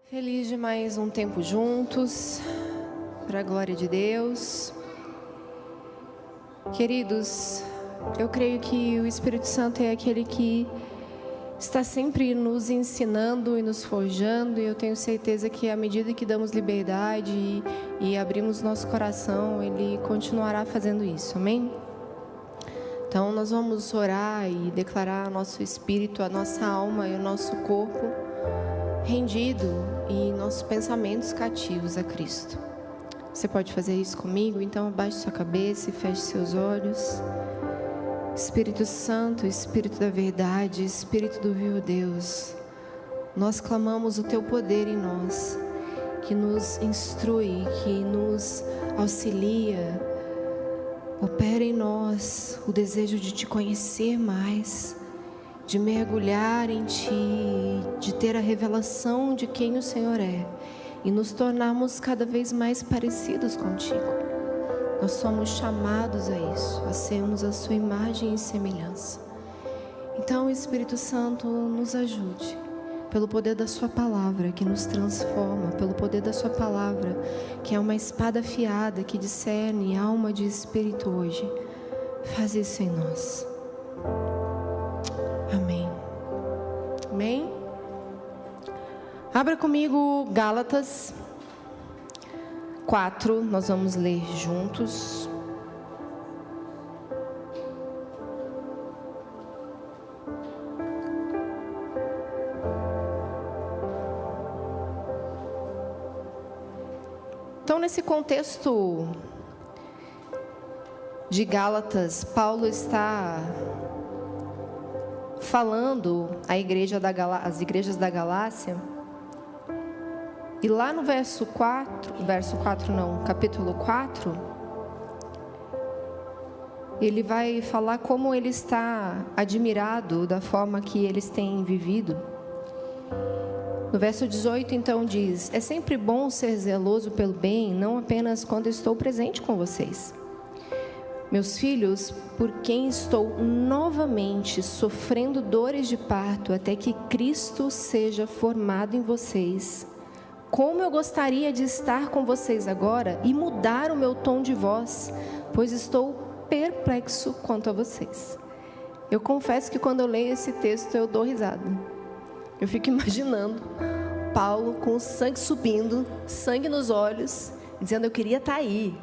Feliz de mais um tempo juntos, para a glória de Deus. Queridos, eu creio que o Espírito Santo é aquele que está sempre nos ensinando e nos forjando, e eu tenho certeza que à medida que damos liberdade e abrimos nosso coração, Ele continuará fazendo isso, amém? Então nós vamos orar e declarar nosso espírito, a nossa alma e o nosso corpo rendido e nossos pensamentos cativos a Cristo. Você pode fazer isso comigo? Então abaixe sua cabeça e feche seus olhos. Espírito Santo, Espírito da verdade, Espírito do vivo Deus, nós clamamos o Teu poder em nós, que nos instrui, que nos auxilia. Opera em nós o desejo de Te conhecer mais, de mergulhar em Ti, de ter a revelação de quem o Senhor é e nos tornarmos cada vez mais parecidos contigo. Nós somos chamados a isso, a sermos a Sua imagem e semelhança. Então, Espírito Santo, nos ajude, pelo poder da Sua palavra que nos transforma, pelo poder da Sua palavra, que é uma espada afiada que discerne alma de espírito hoje. Faz isso em nós. Amém. Amém? Abra comigo Gálatas 4, nós vamos ler juntos. Então, nesse contexto de Gálatas, Paulo está falando às igrejas da Galácia, e lá no capítulo 4, ele vai falar como ele está admirado da forma que eles têm vivido. No verso 18, então, diz: é sempre bom ser zeloso pelo bem, não apenas quando estou presente com vocês. Meus filhos, por quem estou novamente sofrendo dores de parto até que Cristo seja formado em vocês, como eu gostaria de estar com vocês agora e mudar o meu tom de voz, pois estou perplexo quanto a vocês. Eu confesso que quando eu leio esse texto eu dou risada. Eu fico imaginando Paulo com o sangue subindo, sangue nos olhos, dizendo: eu queria estar aí,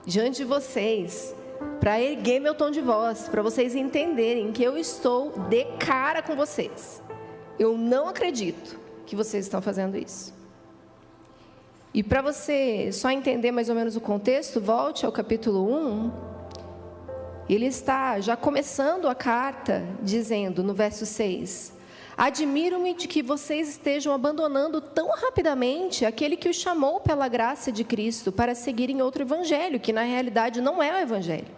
diante de vocês, para erguer meu tom de voz, para vocês entenderem que eu estou de cara com vocês. Eu não acredito que vocês estão fazendo isso. E para você só entender mais ou menos o contexto, volte ao capítulo 1. Ele está já começando a carta dizendo no verso 6: admiro-me de que vocês estejam abandonando tão rapidamente aquele que os chamou pela graça de Cristo para seguirem outro evangelho, que na realidade não é o evangelho.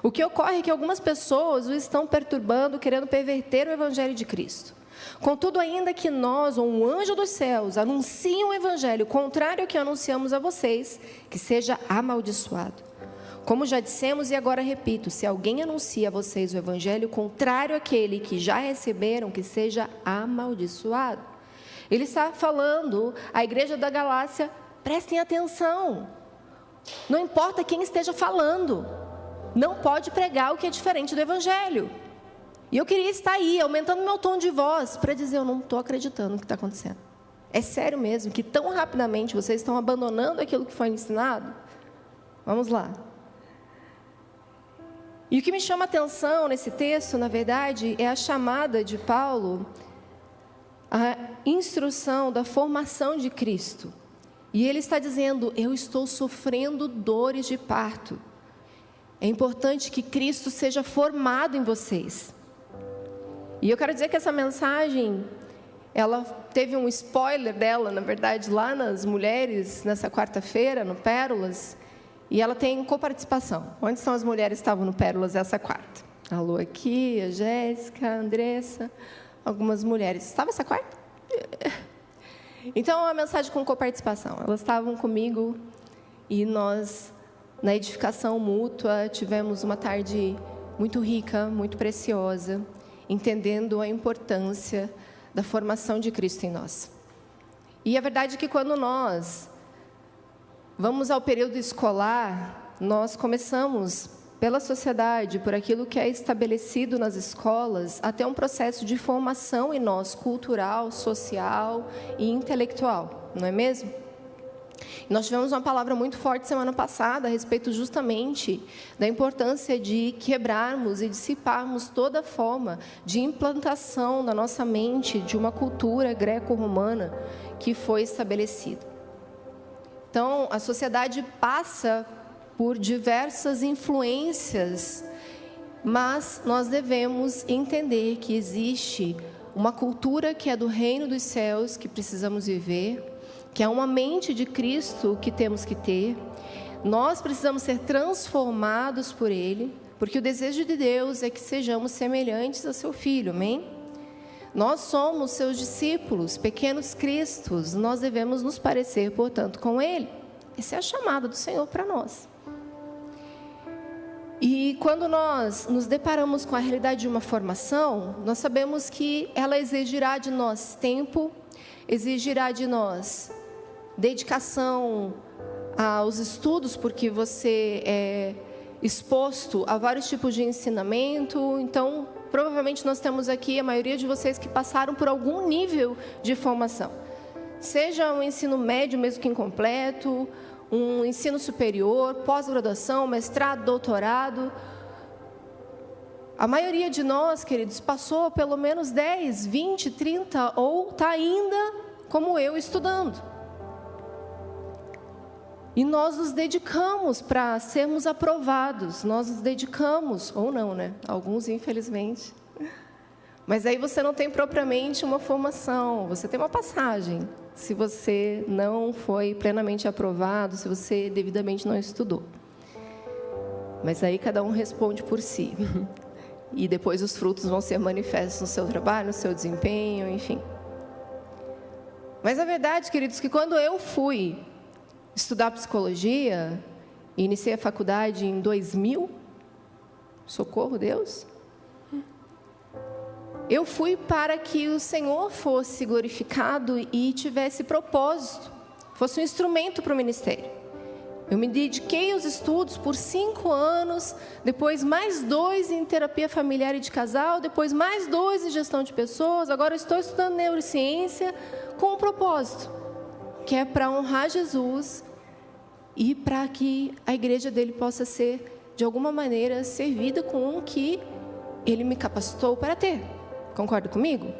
O que ocorre é que algumas pessoas o estão perturbando, querendo perverter o evangelho de Cristo. Contudo, ainda que nós, ou um anjo dos céus, anuncie um evangelho contrário ao que anunciamos a vocês, que seja amaldiçoado. Como já dissemos e agora repito, se alguém anuncia a vocês o evangelho contrário àquele que já receberam, que seja amaldiçoado. Ele está falando à igreja da Galácia: prestem atenção, não importa quem esteja falando, não pode pregar o que é diferente do evangelho. E eu queria estar aí, aumentando meu tom de voz, para dizer: eu não estou acreditando no que está acontecendo. É sério mesmo que tão rapidamente vocês estão abandonando aquilo que foi ensinado? Vamos lá. E o que me chama a atenção nesse texto, na verdade, é a chamada de Paulo, a instrução da formação de Cristo. E ele está dizendo: eu estou sofrendo dores de parto. É importante que Cristo seja formado em vocês. E eu quero dizer que essa mensagem, ela teve um spoiler dela, na verdade, lá nas mulheres, nessa quarta-feira, no Pérolas. E ela tem coparticipação. Onde estão as mulheres que estavam no Pérolas essa quarta? A Lu aqui, a Jéssica, a Andressa, algumas mulheres. Estava essa quarta? Então, é uma mensagem com coparticipação. Elas estavam comigo e nós, na edificação mútua, tivemos uma tarde muito rica, muito preciosa, entendendo a importância da formação de Cristo em nós. E a verdade é que quando nós vamos ao período escolar, nós começamos pela sociedade, por aquilo que é estabelecido nas escolas, até um processo de formação em nós, cultural, social e intelectual, não é mesmo? Nós tivemos uma palavra muito forte semana passada a respeito justamente da importância de quebrarmos e dissiparmos toda forma de implantação na nossa mente de uma cultura greco-romana que foi estabelecida. Então, a sociedade passa por diversas influências, mas nós devemos entender que existe uma cultura que é do reino dos céus, que precisamos viver, que é uma mente de Cristo que temos que ter. Nós precisamos ser transformados por Ele, porque o desejo de Deus é que sejamos semelhantes a seu Filho, amém? Nós somos seus discípulos, pequenos cristos, nós devemos nos parecer, portanto, com Ele. Essa é a chamada do Senhor para nós. E quando nós nos deparamos com a realidade de uma formação, nós sabemos que ela exigirá de nós tempo, exigirá de nós dedicação aos estudos, porque você é exposto a vários tipos de ensinamento. Então, provavelmente nós temos aqui a maioria de vocês que passaram por algum nível de formação. Seja um ensino médio, mesmo que incompleto, um ensino superior, pós-graduação, mestrado, doutorado. A maioria de nós, queridos, passou pelo menos 10, 20, 30 ou está ainda, como eu, estudando. E nós nos dedicamos para sermos aprovados, nós nos dedicamos, ou não, né? Alguns, infelizmente. Mas aí você não tem propriamente uma formação, você tem uma passagem. Se você não foi plenamente aprovado, se você devidamente não estudou. Mas aí cada um responde por si. E depois os frutos vão ser manifestos no seu trabalho, no seu desempenho, enfim. Mas a verdade, queridos, que quando eu fui estudar psicologia, iniciei a faculdade em 2000, socorro, Deus. Eu fui para que o Senhor fosse glorificado e tivesse propósito, fosse um instrumento para o ministério. Eu me dediquei aos estudos por 5 anos, depois mais 2 em terapia familiar e de casal, depois mais 2 em gestão de pessoas, agora estou estudando neurociência com um propósito, que é para honrar Jesus e para que a igreja dele possa ser, de alguma maneira, servida com o que ele me capacitou para ter. Concorda comigo?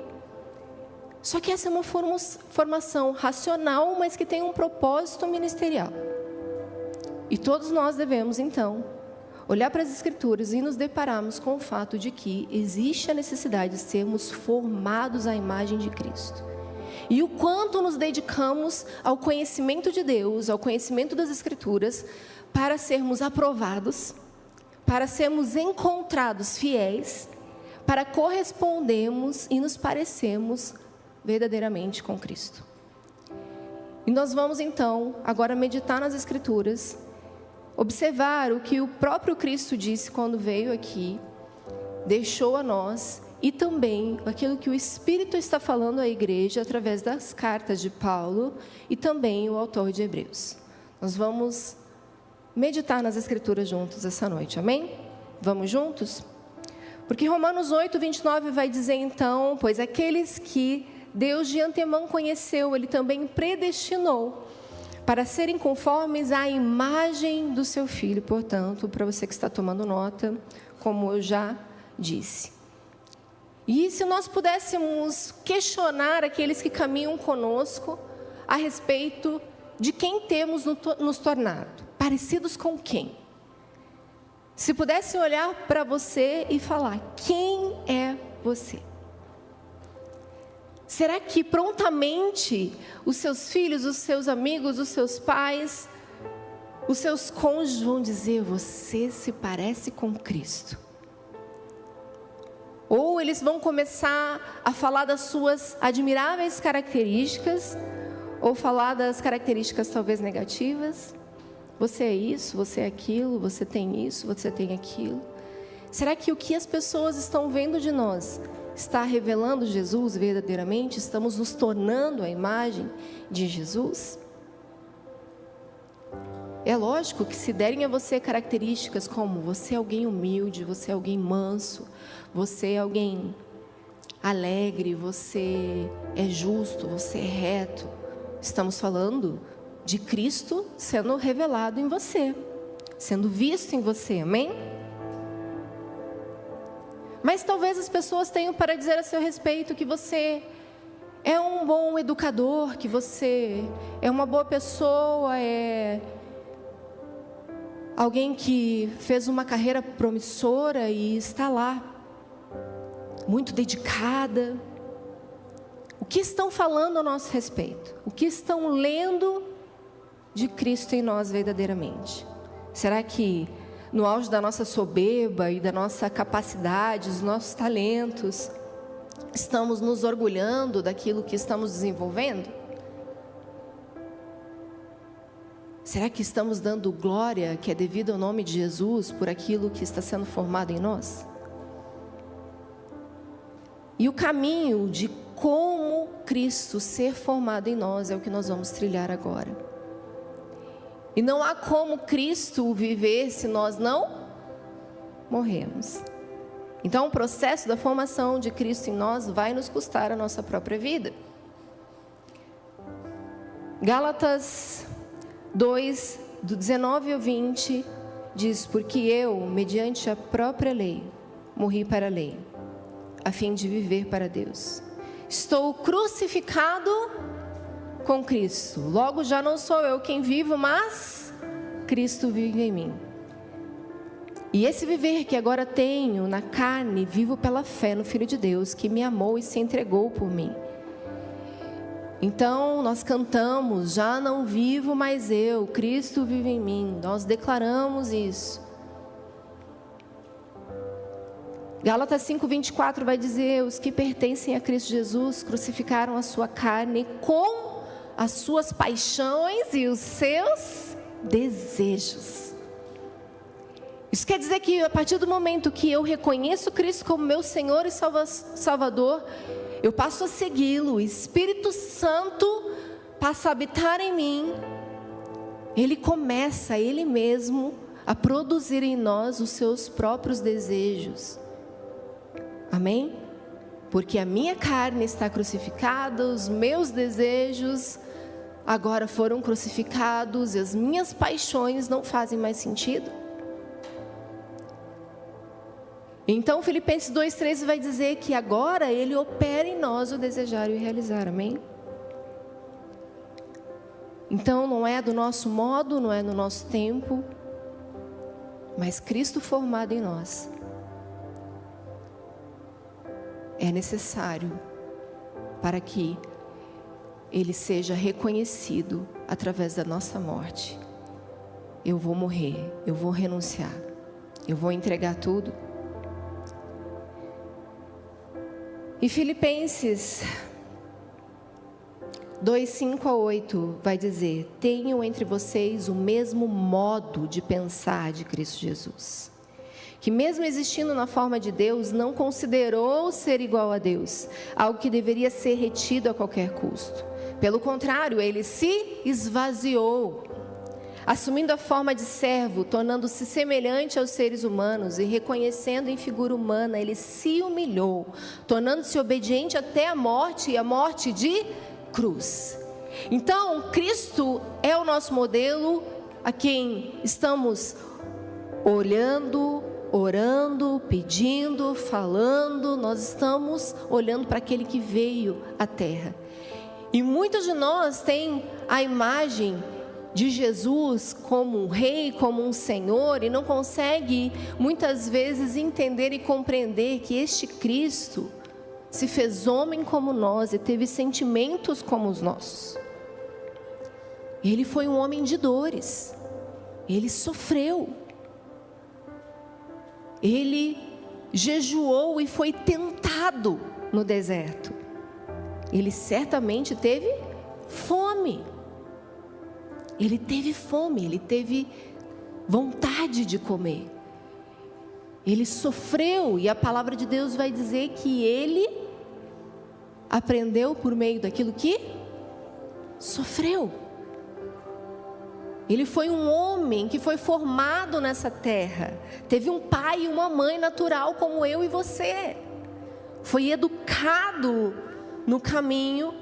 Só que essa é uma formação racional, mas que tem um propósito ministerial. E todos nós devemos, então, olhar para as Escrituras e nos depararmos com o fato de que existe a necessidade de sermos formados à imagem de Cristo. E o quanto nos dedicamos ao conhecimento de Deus, ao conhecimento das Escrituras, para sermos aprovados, para sermos encontrados fiéis, para correspondermos e nos parecermos verdadeiramente com Cristo. E nós vamos então agora meditar nas Escrituras, observar o que o próprio Cristo disse quando veio aqui, deixou a nós, e também aquilo que o Espírito está falando à igreja através das cartas de Paulo e também o autor de Hebreus. Nós vamos meditar nas Escrituras juntos essa noite, amém? Vamos juntos? Porque Romanos 8, 29 vai dizer então, pois aqueles que Deus de antemão conheceu, Ele também predestinou para serem conformes à imagem do seu Filho. Portanto, para você que está tomando nota, como eu já disse. E se nós pudéssemos questionar aqueles que caminham conosco a respeito de quem temos nos tornado, parecidos com quem? Se pudesse olhar para você e falar, quem é você? Será que prontamente os seus filhos, os seus amigos, os seus pais, os seus cônjuges vão dizer, você se parece com Cristo? Ou eles vão começar a falar das suas admiráveis características, ou falar das características talvez negativas? Você é isso, você é aquilo, você tem isso, você tem aquilo. Será que o que as pessoas estão vendo de nós está revelando Jesus verdadeiramente? Estamos nos tornando a imagem de Jesus? É lógico que se derem a você características como você é alguém humilde, você é alguém manso, você é alguém alegre, você é justo, você é reto. Estamos falando de Cristo sendo revelado em você, sendo visto em você, amém? Mas talvez as pessoas tenham para dizer a seu respeito que você é um bom educador, que você é uma boa pessoa, é alguém que fez uma carreira promissora e está lá, muito dedicada. O que estão falando a nosso respeito? O que estão lendo de Cristo em nós verdadeiramente? Será que no auge da nossa soberba e da nossa capacidade, dos nossos talentos, estamos nos orgulhando daquilo que estamos desenvolvendo? Será que estamos dando glória que é devida ao nome de Jesus por aquilo que está sendo formado em nós? E o caminho de como Cristo ser formado em nós é o que nós vamos trilhar agora. E não há como Cristo viver se nós não morremos. Então o processo da formação de Cristo em nós vai nos custar a nossa própria vida. Gálatas 2, do 19 ao 20, diz: porque eu, mediante a própria lei, morri para a lei, a fim de viver para Deus. Estou crucificado com Cristo. Logo já não sou eu quem vivo, mas Cristo vive em mim. E esse viver que agora tenho na carne, vivo pela fé no Filho de Deus, que me amou e se entregou por mim. Então nós cantamos: já não vivo mais eu, Cristo vive em mim. Nós declaramos isso. Gálatas 5:24 vai dizer: os que pertencem a Cristo Jesus crucificaram a sua carne com as suas paixões e os seus desejos. Isso quer dizer que a partir do momento que eu reconheço Cristo como meu Senhor e Salvador, eu passo a segui-lo. O Espírito Santo passa a habitar em mim. Ele começa, Ele mesmo, a produzir em nós os seus próprios desejos. Amém? Porque a minha carne está crucificada, os meus desejos agora foram crucificados e as minhas paixões não fazem mais sentido. Então Filipenses 2:13 vai dizer que agora Ele opera em nós o desejar e o realizar, amém? Então não é do nosso modo, não é no nosso tempo, mas Cristo formado em nós. É necessário para que Ele seja reconhecido através da nossa morte. Eu vou morrer, eu vou renunciar, eu vou entregar tudo. E Filipenses 2:5-8 vai dizer: tenham entre vocês o mesmo modo de pensar de Cristo Jesus, que mesmo existindo na forma de Deus, não considerou ser igual a Deus, algo que deveria ser retido a qualquer custo. Pelo contrário, Ele se esvaziou, assumindo a forma de servo, tornando-se semelhante aos seres humanos e reconhecendo em figura humana, Ele se humilhou, tornando-se obediente até a morte, e a morte de cruz. Então, Cristo é o nosso modelo, a quem estamos olhando, orando, pedindo, falando. Nós estamos olhando para aquele que veio à terra. E muitos de nós têm a imagem de Jesus como um rei, como um senhor, e não consegue muitas vezes entender e compreender que este Cristo se fez homem como nós e teve sentimentos como os nossos. Ele foi um homem de dores, ele sofreu, ele jejuou e foi tentado no deserto. Ele certamente teve fome. Ele teve fome, ele teve vontade de comer. Ele sofreu, e a palavra de Deus vai dizer que ele aprendeu por meio daquilo que sofreu. Ele foi um homem que foi formado nessa terra, teve um pai e uma mãe natural como eu e você, foi educado no caminho,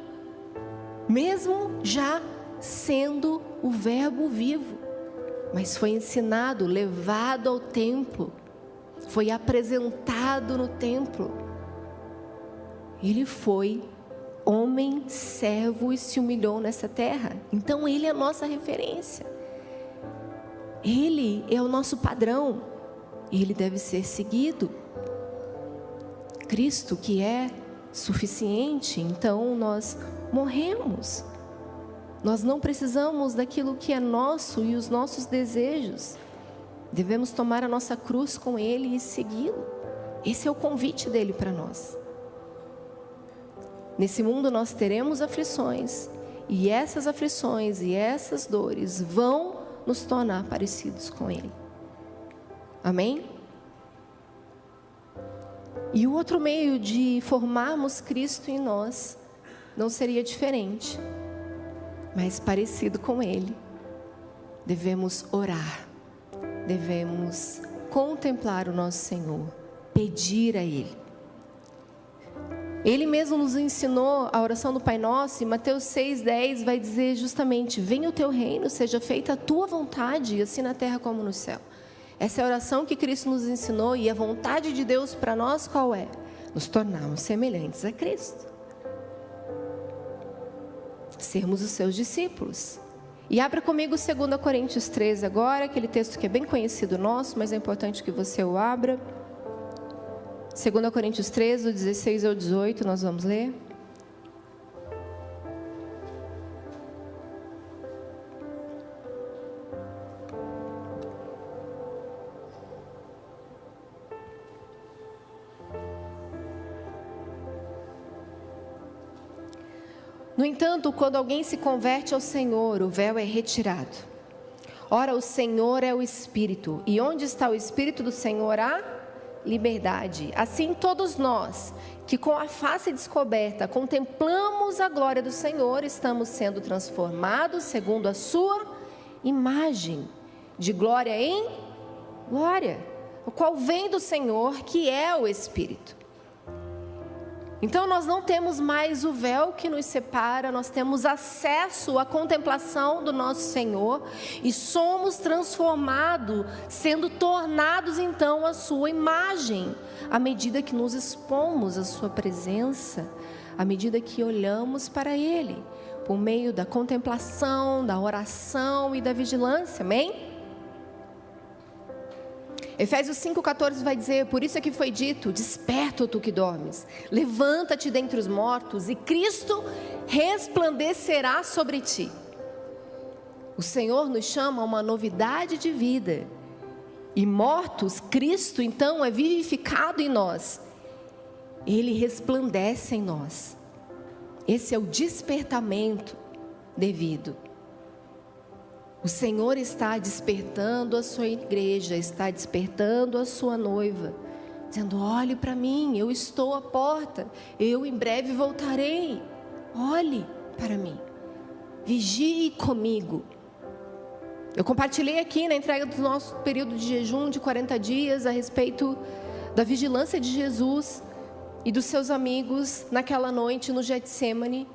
mesmo já sendo o verbo vivo, mas foi ensinado, levado ao templo, foi apresentado no templo. Ele foi homem, servo e se humilhou nessa terra. Então ele é a nossa referência. Ele é o nosso padrão. Ele deve ser seguido. Cristo, que é suficiente, então nós morremos. Nós não precisamos daquilo que é nosso e os nossos desejos. Devemos tomar a nossa cruz com Ele e segui-lo. Esse é o convite dele para nós. Nesse mundo nós teremos aflições, e essas aflições e essas dores vão nos tornar parecidos com Ele. Amém? E o outro meio de formarmos Cristo em nós não seria diferente, mas parecido com Ele. Devemos orar, devemos contemplar o nosso Senhor, pedir a Ele. Ele mesmo nos ensinou a oração do Pai Nosso, e Mateus 6,10 vai dizer justamente: venha o teu reino, seja feita a tua vontade, assim na terra como no céu. Essa é a oração que Cristo nos ensinou, e a vontade de Deus para nós qual é? Nos tornarmos semelhantes a Cristo. Sermos os seus discípulos. E abra comigo 2 Coríntios 13 agora, aquele texto que é bem conhecido nosso, mas é importante que você o abra. 2 Coríntios 13, do 16 ao 18, nós vamos ler. No entanto, quando alguém se converte ao Senhor, o véu é retirado. Ora, o Senhor é o Espírito, e onde está o Espírito do Senhor há liberdade. Assim todos nós, que com a face descoberta contemplamos a glória do Senhor, estamos sendo transformados segundo a sua imagem, de glória em glória, o qual vem do Senhor, que é o Espírito. Então nós não temos mais o véu que nos separa, nós temos acesso à contemplação do nosso Senhor e somos transformados, sendo tornados então a sua imagem, à medida que nos expomos à sua presença, à medida que olhamos para Ele, por meio da contemplação, da oração e da vigilância, amém? Efésios 5,14 vai dizer: por isso é que foi dito, desperta, tu que dormes, levanta-te dentre os mortos, e Cristo resplandecerá sobre ti. O Senhor nos chama a uma novidade de vida, e mortos, Cristo então é vivificado em nós, Ele resplandece em nós. Esse é o despertamento devido. O Senhor está despertando a sua igreja, está despertando a sua noiva, dizendo: olhe para mim, eu estou à porta, eu em breve voltarei, olhe para mim, vigie comigo. Eu compartilhei aqui na entrega do nosso período de jejum de 40 dias a respeito da vigilância de Jesus e dos seus amigos naquela noite no Getsêmani.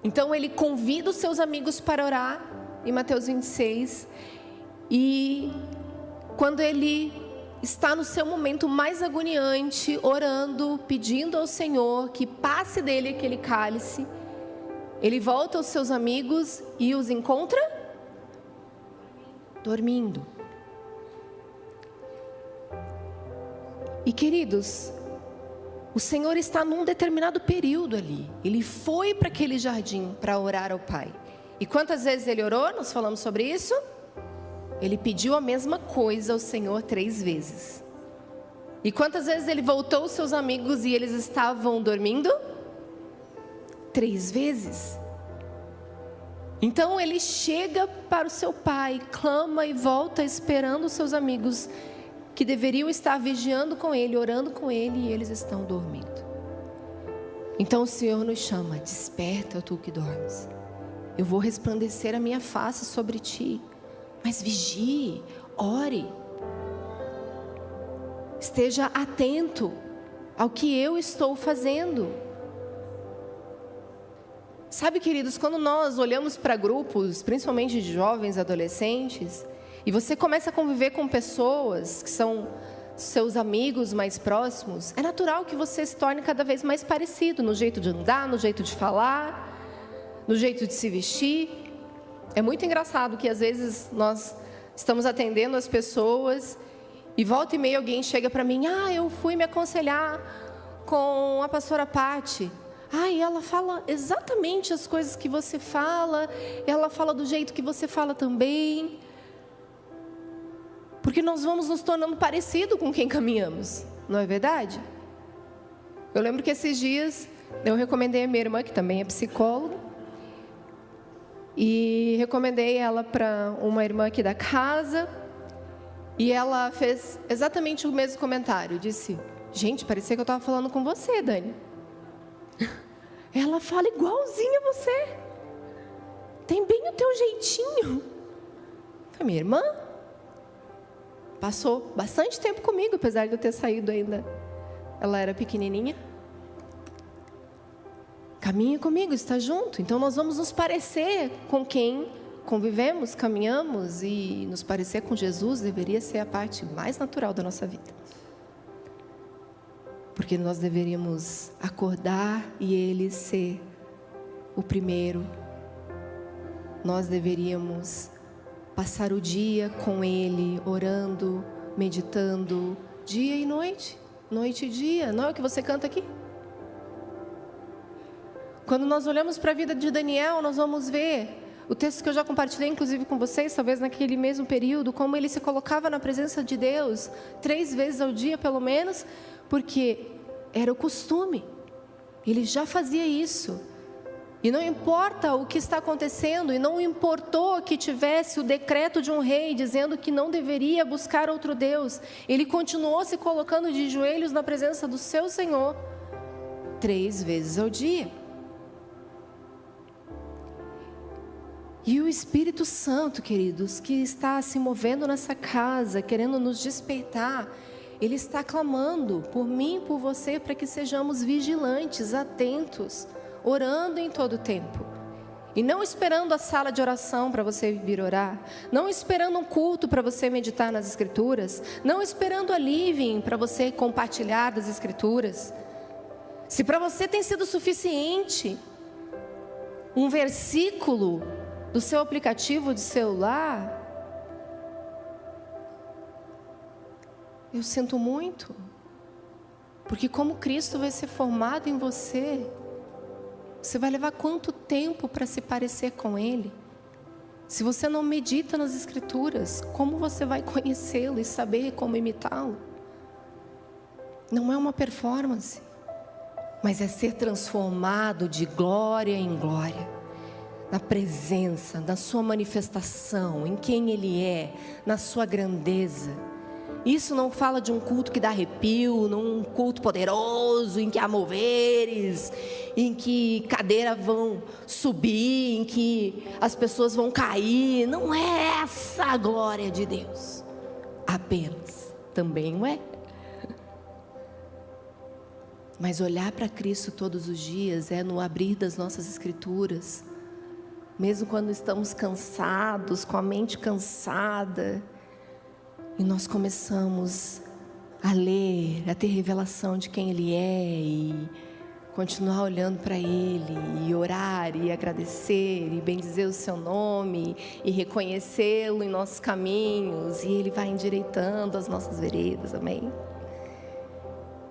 Então ele convida os seus amigos para orar em Mateus 26, e quando ele está no seu momento mais agoniante, orando, pedindo ao Senhor que passe dele aquele cálice, ele volta aos seus amigos e os encontra dormindo. E queridos, o Senhor está num determinado período ali, ele foi para aquele jardim para orar ao Pai. E quantas vezes ele orou? Nós falamos sobre isso. Ele pediu a mesma coisa ao Senhor 3 vezes. E quantas vezes ele voltou aos seus amigos e eles estavam dormindo? 3 vezes. Então ele chega para o seu pai, clama e volta esperando os seus amigos que deveriam estar vigiando com Ele, orando com Ele, e eles estão dormindo. Então o Senhor nos chama: desperta, tu que dormes. Eu vou resplandecer a minha face sobre ti. Mas vigie, ore. Esteja atento ao que eu estou fazendo. Sabe, queridos, quando nós olhamos para grupos, principalmente de jovens, adolescentes, e você começa a conviver com pessoas que são seus amigos mais próximos, é natural que você se torne cada vez mais parecido no jeito de andar, no jeito de falar, no jeito de se vestir. É muito engraçado que às vezes nós estamos atendendo as pessoas e volta e meia alguém chega para mim: eu fui me aconselhar com a pastora Pati. E ela fala exatamente as coisas que você fala, ela fala do jeito que você fala também. Porque nós vamos nos tornando parecido com quem caminhamos, não é verdade? Eu lembro que esses dias eu recomendei a minha irmã, que também é psicóloga, e recomendei ela para uma irmã aqui da casa, e ela fez exatamente o mesmo comentário. Disse: gente, parecia que eu estava falando com você, Dani. Ela fala igualzinho a você, tem bem o teu jeitinho. Foi minha irmã. Passou bastante tempo comigo, apesar de eu ter saído ainda. Ela era pequenininha. Caminha comigo, está junto. Então nós vamos nos parecer com quem convivemos, caminhamos, e nos parecer com Jesus deveria ser a parte mais natural da nossa vida. Porque nós deveríamos acordar e Ele ser o primeiro. Nós deveríamos passar o dia com Ele, orando, meditando, dia e noite, noite e dia. Não é o que você canta aqui? Quando nós olhamos para a vida de Daniel, nós vamos ver o texto que eu já compartilhei, inclusive com vocês, talvez naquele mesmo período, como ele se colocava na presença de Deus 3 vezes ao dia, pelo menos, porque era o costume. Ele já fazia isso. E não importa o que está acontecendo, e não importou que tivesse o decreto de um rei dizendo que não deveria buscar outro Deus, ele continuou se colocando de joelhos na presença do seu Senhor 3 vezes ao dia. E o Espírito Santo, queridos, que está se movendo nessa casa, querendo nos despertar, Ele está clamando por mim e por você, para que sejamos vigilantes, atentos, orando em todo o tempo. E não esperando a sala de oração para você vir orar, não esperando um culto para você meditar nas Escrituras, não esperando a living para você compartilhar das Escrituras. Se para você tem sido suficiente um versículo do seu aplicativo de celular, eu sinto muito, porque como Cristo vai ser formado em você, você vai levar quanto tempo para se parecer com Ele? Se você não medita nas Escrituras, como você vai conhecê-lo e saber como imitá-lo? Não é uma performance, mas é ser transformado de glória em glória, na presença, na sua manifestação, em quem Ele é, na sua grandeza. Isso não fala de um culto que dá arrepio, num culto poderoso, em que há moveres, em que cadeiras vão subir, em que as pessoas vão cair. Não é essa a glória de Deus apenas, também não é. Mas olhar para Cristo todos os dias é no abrir das nossas Escrituras, mesmo quando estamos cansados, com a mente cansada, e nós começamos a ler, a ter revelação de quem Ele é, e continuar olhando para Ele, e orar, e agradecer, e bendizer o Seu nome, e reconhecê-lo em nossos caminhos, e Ele vai endireitando as nossas veredas, amém?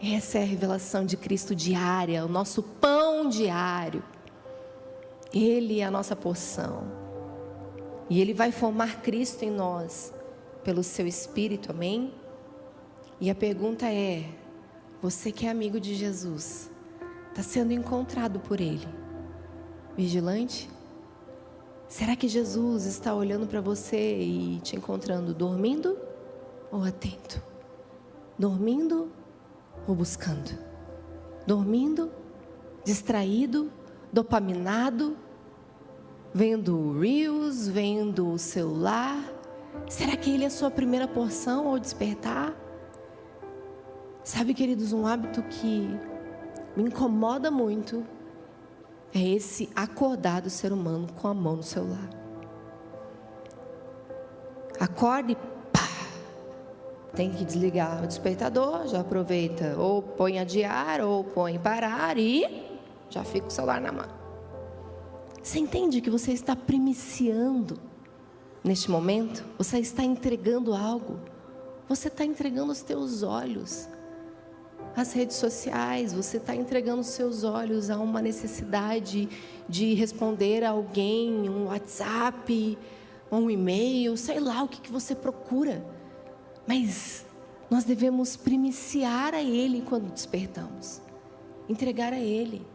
Essa é a revelação de Cristo diária, o nosso pão diário. Ele é a nossa porção, e Ele vai formar Cristo em nós, pelo seu Espírito, amém? E a pergunta é: você que é amigo de Jesus, está sendo encontrado por Ele vigilante? Será que Jesus está olhando para você e te encontrando dormindo ou atento? Dormindo ou buscando? Dormindo, distraído, dopaminado, vendo Reels, vendo o celular? Será que ele é a sua primeira porção ao despertar? Sabe, queridos, um hábito que me incomoda muito é esse acordar do ser humano com a mão no celular. Acorda e pá! Tem que desligar o despertador, já aproveita, ou põe adiar, ou põe parar e já fica o celular na mão. Você entende que você está primiciando neste momento? Você está entregando algo. Você está entregando os teus olhos às redes sociais. Você está entregando os seus olhos a uma necessidade de responder a alguém, um WhatsApp, um e-mail, sei lá o que você procura. Mas nós devemos primiciar a Ele quando despertamos. Entregar a Ele.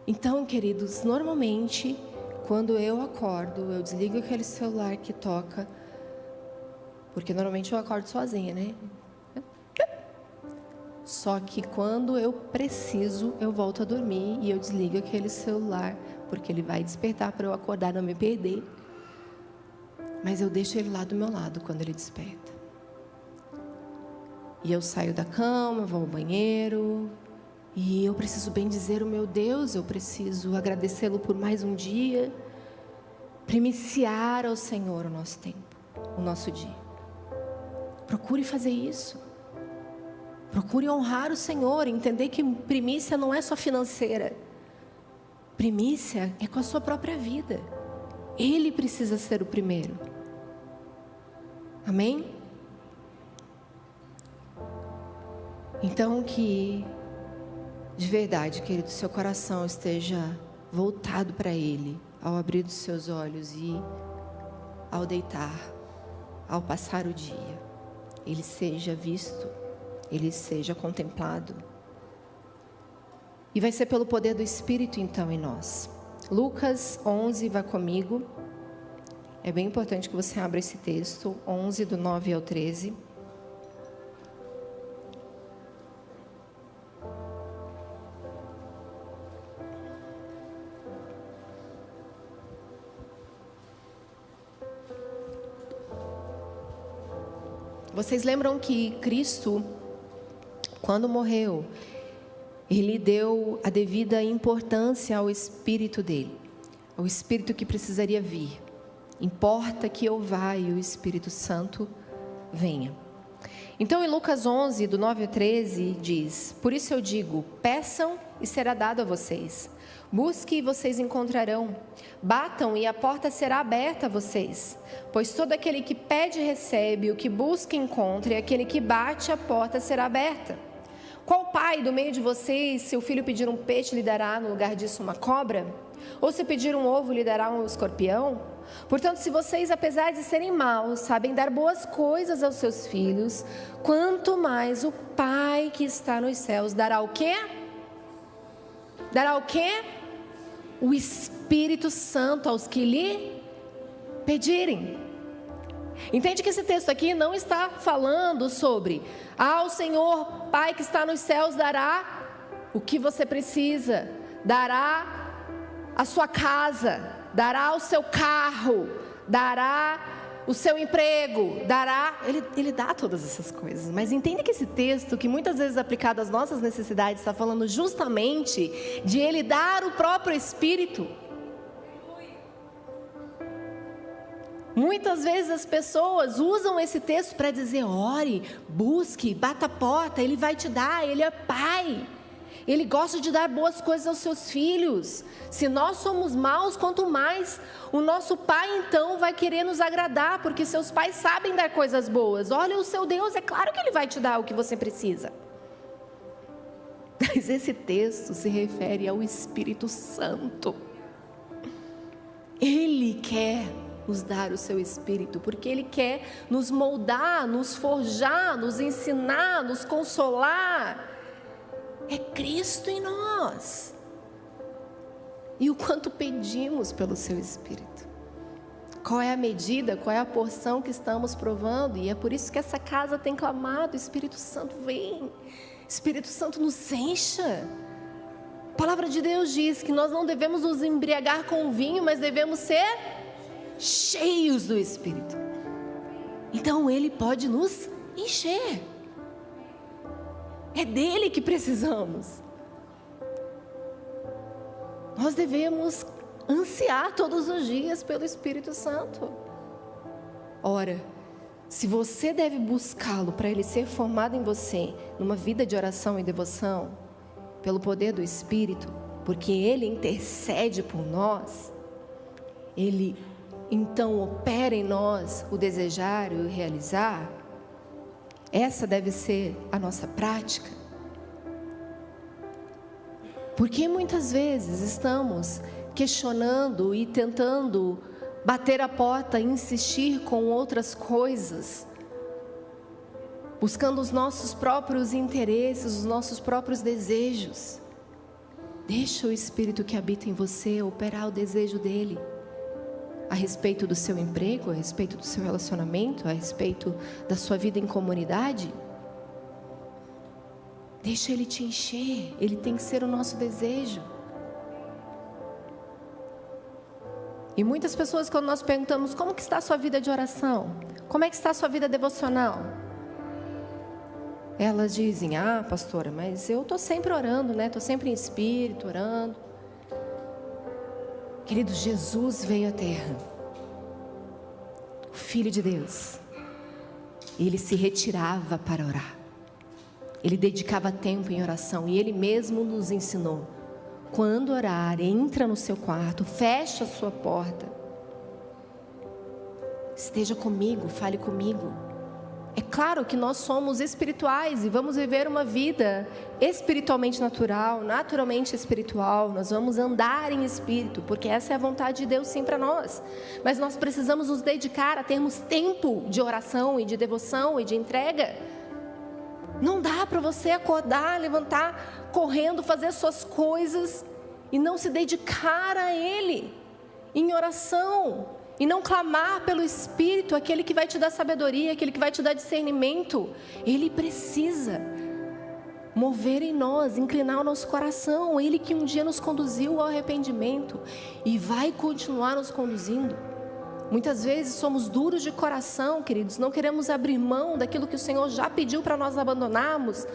Então, queridos, normalmente, quando eu acordo, eu desligo aquele celular que toca, porque normalmente eu acordo sozinha, né? Só que quando eu preciso, eu volto a dormir e eu desligo aquele celular, porque ele vai despertar para eu acordar e não me perder. Mas eu deixo ele lá do meu lado quando ele desperta. E eu saio da cama, vou ao banheiro. E eu preciso bendizer o meu Deus, eu preciso agradecê-lo por mais um dia, primiciar ao Senhor o nosso tempo, o nosso dia. Procure fazer isso. Procure honrar o Senhor, entender que primícia não é só financeira. Primícia é com a sua própria vida. Ele precisa ser o primeiro. Amém? Então que de verdade, querido, seu coração esteja voltado para Ele, ao abrir os seus olhos e ao deitar, ao passar o dia. Ele seja visto, Ele seja contemplado. E vai ser pelo poder do Espírito, então, em nós. Lucas 11, vai comigo. É bem importante que você abra esse texto, 11, do 9 ao 13. Vocês lembram que Cristo, quando morreu, Ele deu a devida importância ao Espírito dele, ao Espírito que precisaria vir. Importa que eu vá e o Espírito Santo venha. Então em Lucas 11, do 9 ao 13, diz: por isso eu digo, peçam e será dado a vocês. Busquem e vocês encontrarão. Batam e a porta será aberta a vocês. Pois todo aquele que pede recebe, o que busca encontra, e aquele que bate a porta será aberta. Qual pai do meio de vocês, se o filho pedir um peixe, lhe dará no lugar disso uma cobra? Ou se pedir um ovo, lhe dará um escorpião? Portanto, se vocês, apesar de serem maus, sabem dar boas coisas aos seus filhos, quanto mais o Pai que está nos céus dará o quê? Dará o quê? O Espírito Santo aos que lhe pedirem. Entende que esse texto aqui não está falando sobre o Senhor Pai que está nos céus dará o que você precisa, dará a sua casa, dará o seu carro, dará o seu emprego, dará, ele dá todas essas coisas. Mas entende que esse texto, que muitas vezes aplicado às nossas necessidades, está falando justamente de Ele dar o próprio Espírito. Muitas vezes as pessoas usam esse texto para dizer: ore, busque, bata a porta, Ele vai te dar, Ele é Pai. Ele gosta de dar boas coisas aos seus filhos. Se nós somos maus, quanto mais o nosso Pai então vai querer nos agradar, porque seus pais sabem dar coisas boas. Olha o seu Deus, é claro que Ele vai te dar o que você precisa. Mas esse texto se refere ao Espírito Santo. Ele quer nos dar o seu Espírito, porque Ele quer nos moldar, nos forjar, nos ensinar, nos consolar. É Cristo em nós. E o quanto pedimos pelo seu Espírito. Qual é a medida, qual é a porção que estamos provando? E é por isso que essa casa tem clamado: Espírito Santo, vem. Espírito Santo, nos encha. A palavra de Deus diz que nós não devemos nos embriagar com o vinho, mas devemos ser cheios do Espírito. Então Ele pode nos encher. É dele que precisamos. Nós devemos ansiar todos os dias pelo Espírito Santo. Ora, se você deve buscá-lo para ele ser formado em você, numa vida de oração e devoção, pelo poder do Espírito, porque ele intercede por nós, ele então opera em nós o desejar e o realizar. Essa deve ser a nossa prática. Porque muitas vezes estamos questionando e tentando bater a porta, insistir com outras coisas, buscando os nossos próprios interesses, os nossos próprios desejos. Deixa o Espírito que habita em você operar o desejo dele a respeito do seu emprego, a respeito do seu relacionamento, a respeito da sua vida em comunidade. Deixa ele te encher, ele tem que ser o nosso desejo. E muitas pessoas, quando nós perguntamos: como que está a sua vida de oração? Como é que está a sua vida devocional? Elas dizem: ah, pastora, mas eu estou sempre orando, né? Estou sempre em espírito, orando. Querido, Jesus veio à terra, o Filho de Deus, e ele se retirava para orar. Ele dedicava tempo em oração, e ele mesmo nos ensinou: quando orar, entra no seu quarto, fecha a sua porta, esteja comigo, fale comigo. É claro que nós somos espirituais e vamos viver uma vida espiritualmente natural, naturalmente espiritual. Nós vamos andar em espírito, porque essa é a vontade de Deus sim para nós. Mas nós precisamos nos dedicar a termos tempo de oração e de devoção e de entrega. Não dá para você acordar, levantar, correndo, fazer suas coisas e não se dedicar a Ele em oração. E não clamar pelo Espírito, aquele que vai te dar sabedoria, aquele que vai te dar discernimento. Ele precisa mover em nós, inclinar o nosso coração. Ele que um dia nos conduziu ao arrependimento e vai continuar nos conduzindo. Muitas vezes somos duros de coração, queridos, não queremos abrir mão daquilo que o Senhor já pediu para nós abandonarmos,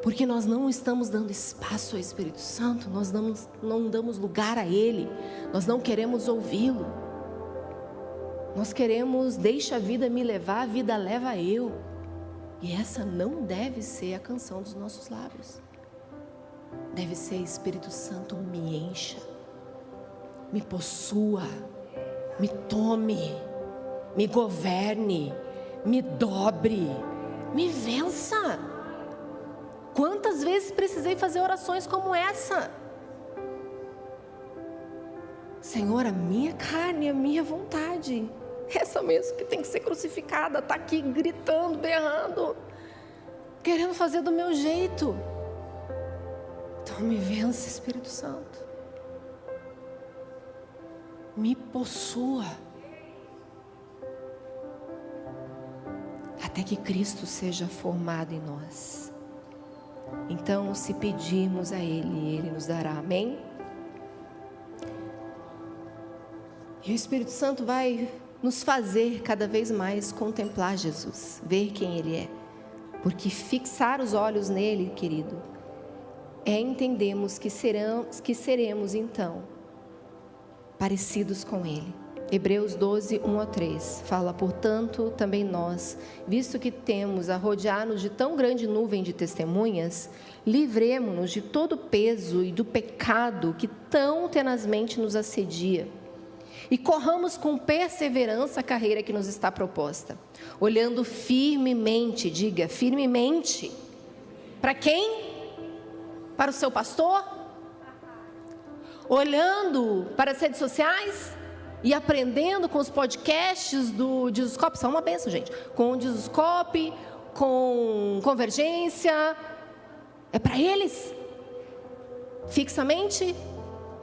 porque nós não estamos dando espaço ao Espírito Santo, nós não damos lugar a Ele, nós não queremos ouvi-lo. Nós queremos: deixa a vida me levar, a vida leva eu. E essa não deve ser a canção dos nossos lábios. Deve ser: Espírito Santo, me encha, me possua, me tome, me governe, me dobre, me vença. Quantas vezes precisei fazer orações como essa? Senhor, a minha carne, a minha vontade, essa mesmo que tem que ser crucificada, está aqui gritando, berrando, querendo fazer do meu jeito. Então me vença, Espírito Santo, me possua, até que Cristo seja formado em nós. Então, se pedirmos a Ele, Ele nos dará. Amém? E o Espírito Santo vai nos fazer cada vez mais contemplar Jesus, ver quem Ele é. Porque fixar os olhos nele, querido, é entendermos que seremos então parecidos com Ele. Hebreus 12, 1-3 fala: portanto, também nós, visto que temos a rodear-nos de tão grande nuvem de testemunhas, livremo-nos de todo o peso e do pecado que tão tenazmente nos assedia. E corramos com perseverança a carreira que nos está proposta, olhando firmemente, diga firmemente, para quem? Para o seu pastor? Olhando para as redes sociais e aprendendo com os podcasts do Jesuscope, são uma bênção, gente, com o Jesuscope, com Convergência, é para eles? Fixamente?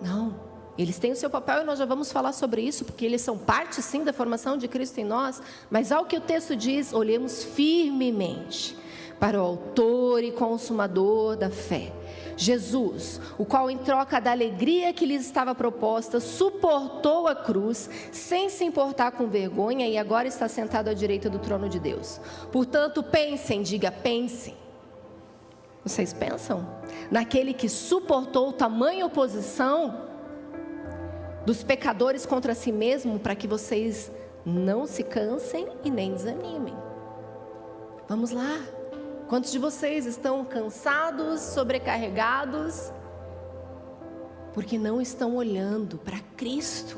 Não. Eles têm o seu papel e nós já vamos falar sobre isso, porque eles são parte sim da formação de Cristo em nós, mas ao que o texto diz, olhemos firmemente para o autor e consumador da fé, Jesus, o qual em troca da alegria que lhes estava proposta, suportou a cruz, sem se importar com vergonha, e agora está sentado à direita do trono de Deus. Portanto, pensem, diga pensem. Vocês pensam? Naquele que suportou tamanha oposição dos pecadores contra si mesmo, para que vocês não se cansem e nem desanimem. Vamos lá. Quantos de vocês estão cansados, sobrecarregados, porque não estão olhando para Cristo?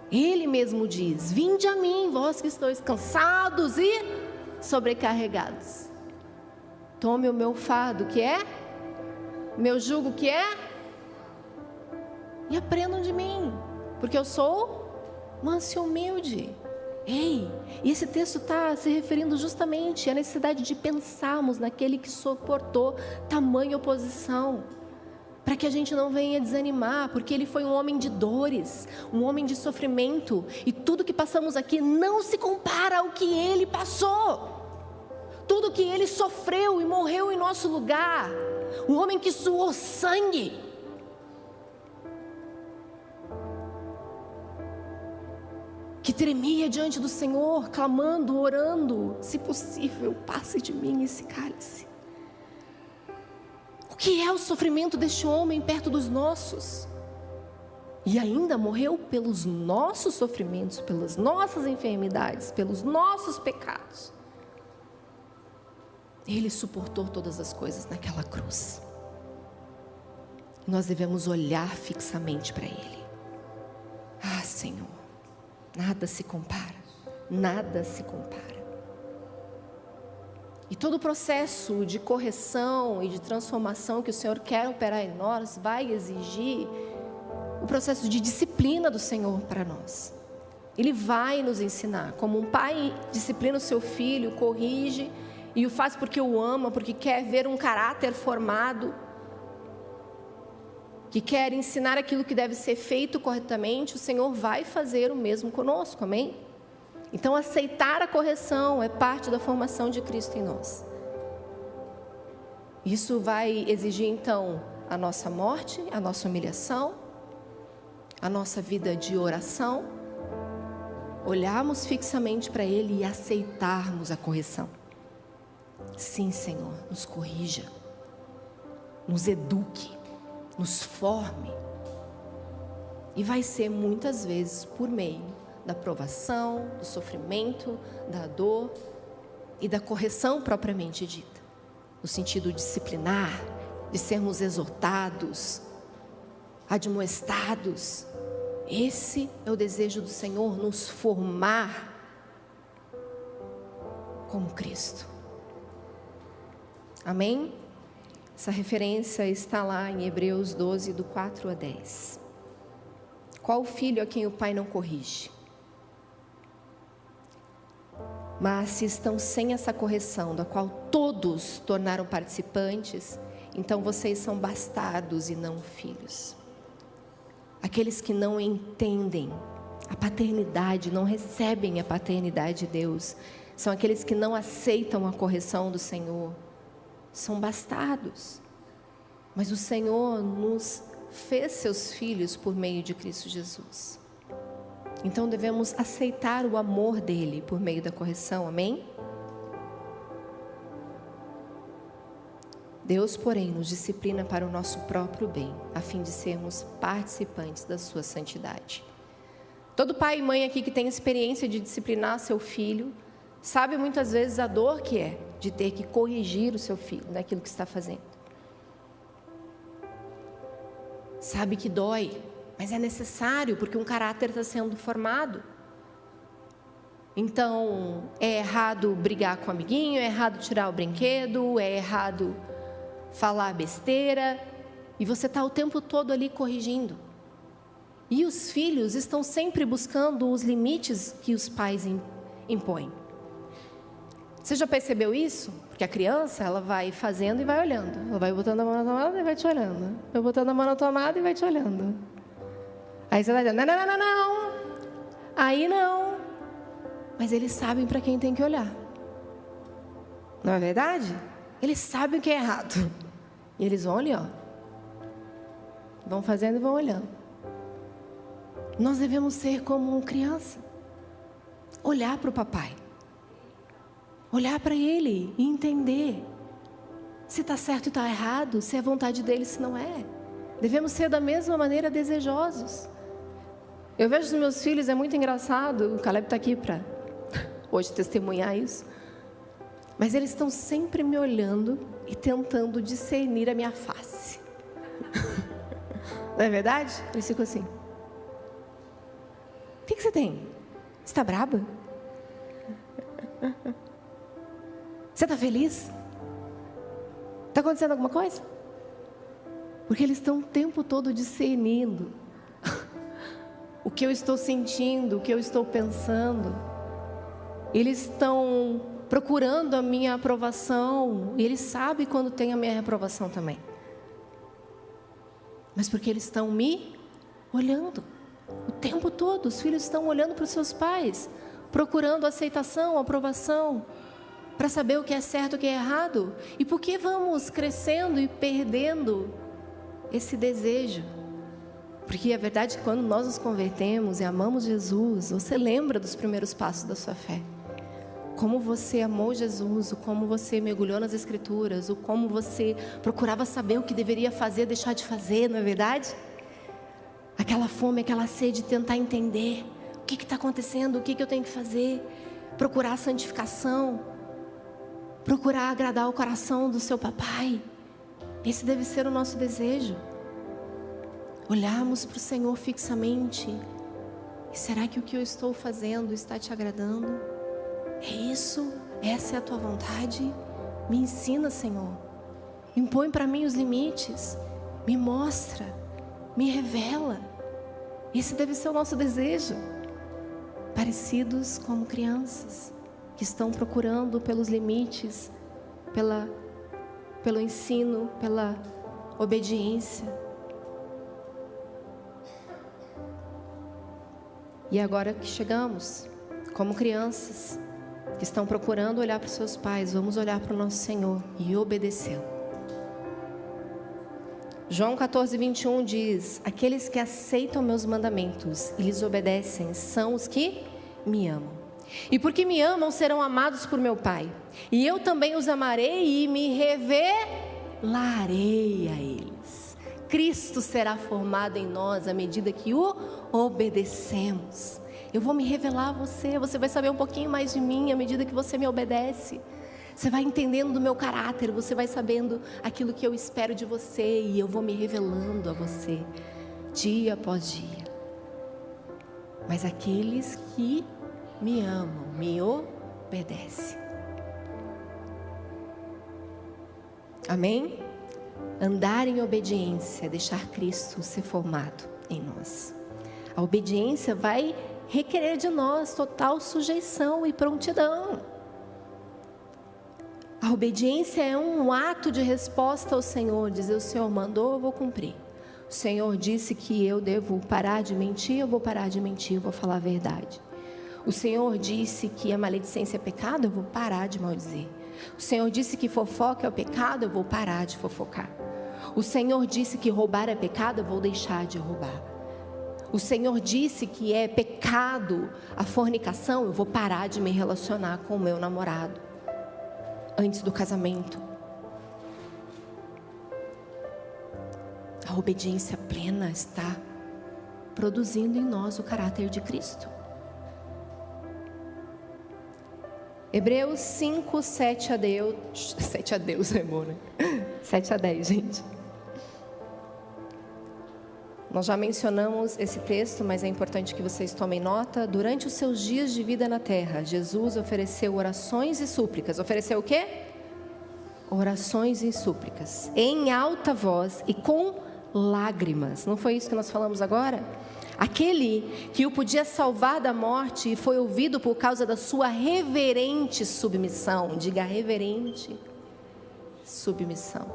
Ele mesmo diz: vinde a mim, vós que estáis cansados e sobrecarregados. Tome o meu fardo, que é? Meu jugo, que é? E aprendam de mim, porque eu sou manso e humilde. Ei, e esse texto está se referindo justamente à necessidade de pensarmos naquele que suportou tamanha oposição, para que a gente não venha desanimar, porque ele foi um homem de dores, um homem de sofrimento, e tudo que passamos aqui não se compara ao que ele passou, tudo que ele sofreu e morreu em nosso lugar, um homem que suou sangue, que tremia diante do Senhor, clamando, orando: se possível, passe de mim esse cálice. O que é o sofrimento deste homem perto dos nossos? E ainda morreu pelos nossos sofrimentos, pelas nossas enfermidades, pelos nossos pecados. Ele suportou todas as coisas naquela cruz. Nós devemos olhar fixamente para Ele. Ah, Senhor, nada se compara, nada se compara. E todo o processo de correção e de transformação que o Senhor quer operar em nós vai exigir o processo de disciplina do Senhor para nós. Ele vai nos ensinar, como um pai disciplina o seu filho, corrige e o faz porque o ama, porque quer ver um caráter formado, que quer ensinar aquilo que deve ser feito corretamente. O Senhor vai fazer o mesmo conosco, amém? Então, aceitar a correção é parte da formação de Cristo em nós. Isso vai exigir, então, a nossa morte, a nossa humilhação, a nossa vida de oração, olharmos fixamente para Ele e aceitarmos a correção. Sim, Senhor, nos corrija, nos eduque, nos forme. E vai ser muitas vezes por meio da provação, do sofrimento, da dor e da correção propriamente dita, no sentido disciplinar, de sermos exortados, admoestados. Esse é o desejo do Senhor, nos formar como Cristo. Amém? Essa referência está lá em Hebreus 12, do 4 a 10. Qual filho a quem o pai não corrige? Mas se estão sem essa correção, da qual todos tornaram participantes, então vocês são bastardos e não filhos. Aqueles que não entendem a paternidade, não recebem a paternidade de Deus, são aqueles que não aceitam a correção do Senhor, são bastardos. Mas o Senhor nos fez seus filhos por meio de Cristo Jesus. Então devemos aceitar o amor dele por meio da correção, amém? Deus, porém, nos disciplina para o nosso próprio bem, a fim de sermos participantes da sua santidade. Todo pai e mãe aqui que tem experiência de disciplinar seu filho, sabe muitas vezes a dor que é de ter que corrigir o seu filho naquilo que está fazendo. Sabe que dói, mas é necessário, porque um caráter está sendo formado. Então, é errado brigar com o amiguinho, é errado tirar o brinquedo, é errado falar besteira, e você está o tempo todo ali corrigindo. E os filhos estão sempre buscando os limites que os pais impõem. Você já percebeu isso? Porque a criança, ela vai fazendo e vai olhando. Ela vai botando a mão na tomada e vai te olhando. Vai botando a mão na tomada e vai te olhando. Aí você vai dizer, não. Aí não. Mas eles sabem para quem tem que olhar. Não é verdade? Eles sabem o que é errado. E eles vão ali, ó. Vão fazendo e vão olhando. Nós devemos ser como criança. Olhar para o papai. Olhar para ele e entender se está certo e está errado, se é vontade dele, se não é. Devemos ser da mesma maneira desejosos. Eu vejo os meus filhos, é muito engraçado. O Caleb está aqui para hoje testemunhar isso. Mas eles estão sempre me olhando e tentando discernir a minha face. Não é verdade? Eles ficam assim. O que você tem? Você está braba? Você está feliz? Está acontecendo alguma coisa? Porque eles estão o tempo todo discernindo o que eu estou sentindo, o que eu estou pensando. Eles estão procurando a minha aprovação. E eles sabem quando tem a minha reprovação também. Mas porque eles estão me olhando o tempo todo. Os filhos estão olhando para os seus pais, procurando aceitação, aprovação, para saber o que é certo e o que é errado. E por que vamos crescendo e perdendo esse desejo? Porque a verdade é que quando nós nos convertemos e amamos Jesus, você lembra dos primeiros passos da sua fé. Como você amou Jesus, o como você mergulhou nas Escrituras, o como você procurava saber o que deveria fazer, deixar de fazer, não é verdade? Aquela fome, aquela sede de tentar entender o que está acontecendo, o que eu tenho que fazer, procurar a santificação, procurar agradar o coração do seu papai. Esse deve ser o nosso desejo. Olharmos para o Senhor fixamente. E será que o que eu estou fazendo está te agradando? É isso? Essa é a tua vontade? Me ensina, Senhor. Impõe para mim os limites. Me mostra. Me revela. Esse deve ser o nosso desejo. Parecidos como crianças que estão procurando pelos limites, pelo ensino, pela obediência. E agora que chegamos, como crianças que estão procurando olhar para os seus pais, vamos olhar para o nosso Senhor e obedecê-lo. João 14:21 diz: aqueles que aceitam meus mandamentos e lhes obedecem são os que me amam. E porque me amam, serão amados por meu Pai. E eu também os amarei e me revelarei a eles. Cristo será formado em nós à medida que o obedecemos. Eu vou me revelar a você. Você vai saber um pouquinho mais de mim à medida que você me obedece. Você vai entendendo do meu caráter. Você vai sabendo aquilo que eu espero de você. E eu vou me revelando a você dia após dia. Mas aqueles que me amam, me obedecem. Amém? Andar em obediência, deixar Cristo ser formado em nós. A obediência vai requerer de nós total sujeição e prontidão. A obediência é um ato de resposta ao Senhor. Dizer: o Senhor mandou, eu vou cumprir. O Senhor disse que eu devo parar de mentir, eu vou parar de mentir, eu vou falar a verdade. O Senhor disse que a maledicência é pecado, eu vou parar de maldizer. O Senhor disse que fofoca é o pecado, eu vou parar de fofocar. O Senhor disse que roubar é pecado, eu vou deixar de roubar. O Senhor disse que é pecado a fornicação, eu vou parar de me relacionar com o meu namorado antes do casamento. A obediência plena está produzindo em nós o caráter de Cristo. Hebreus 5, 7 a Deus. 7 a Deus, é bom, né? 7 a 10, gente. Nós já mencionamos esse texto, mas é importante que vocês tomem nota. Durante os seus dias de vida na terra, Jesus ofereceu orações e súplicas. Ofereceu o quê? Orações e súplicas, em alta voz e com lágrimas. Não foi isso que nós falamos agora? Aquele que o podia salvar da morte foi ouvido por causa da sua reverente submissão. Diga: reverente submissão.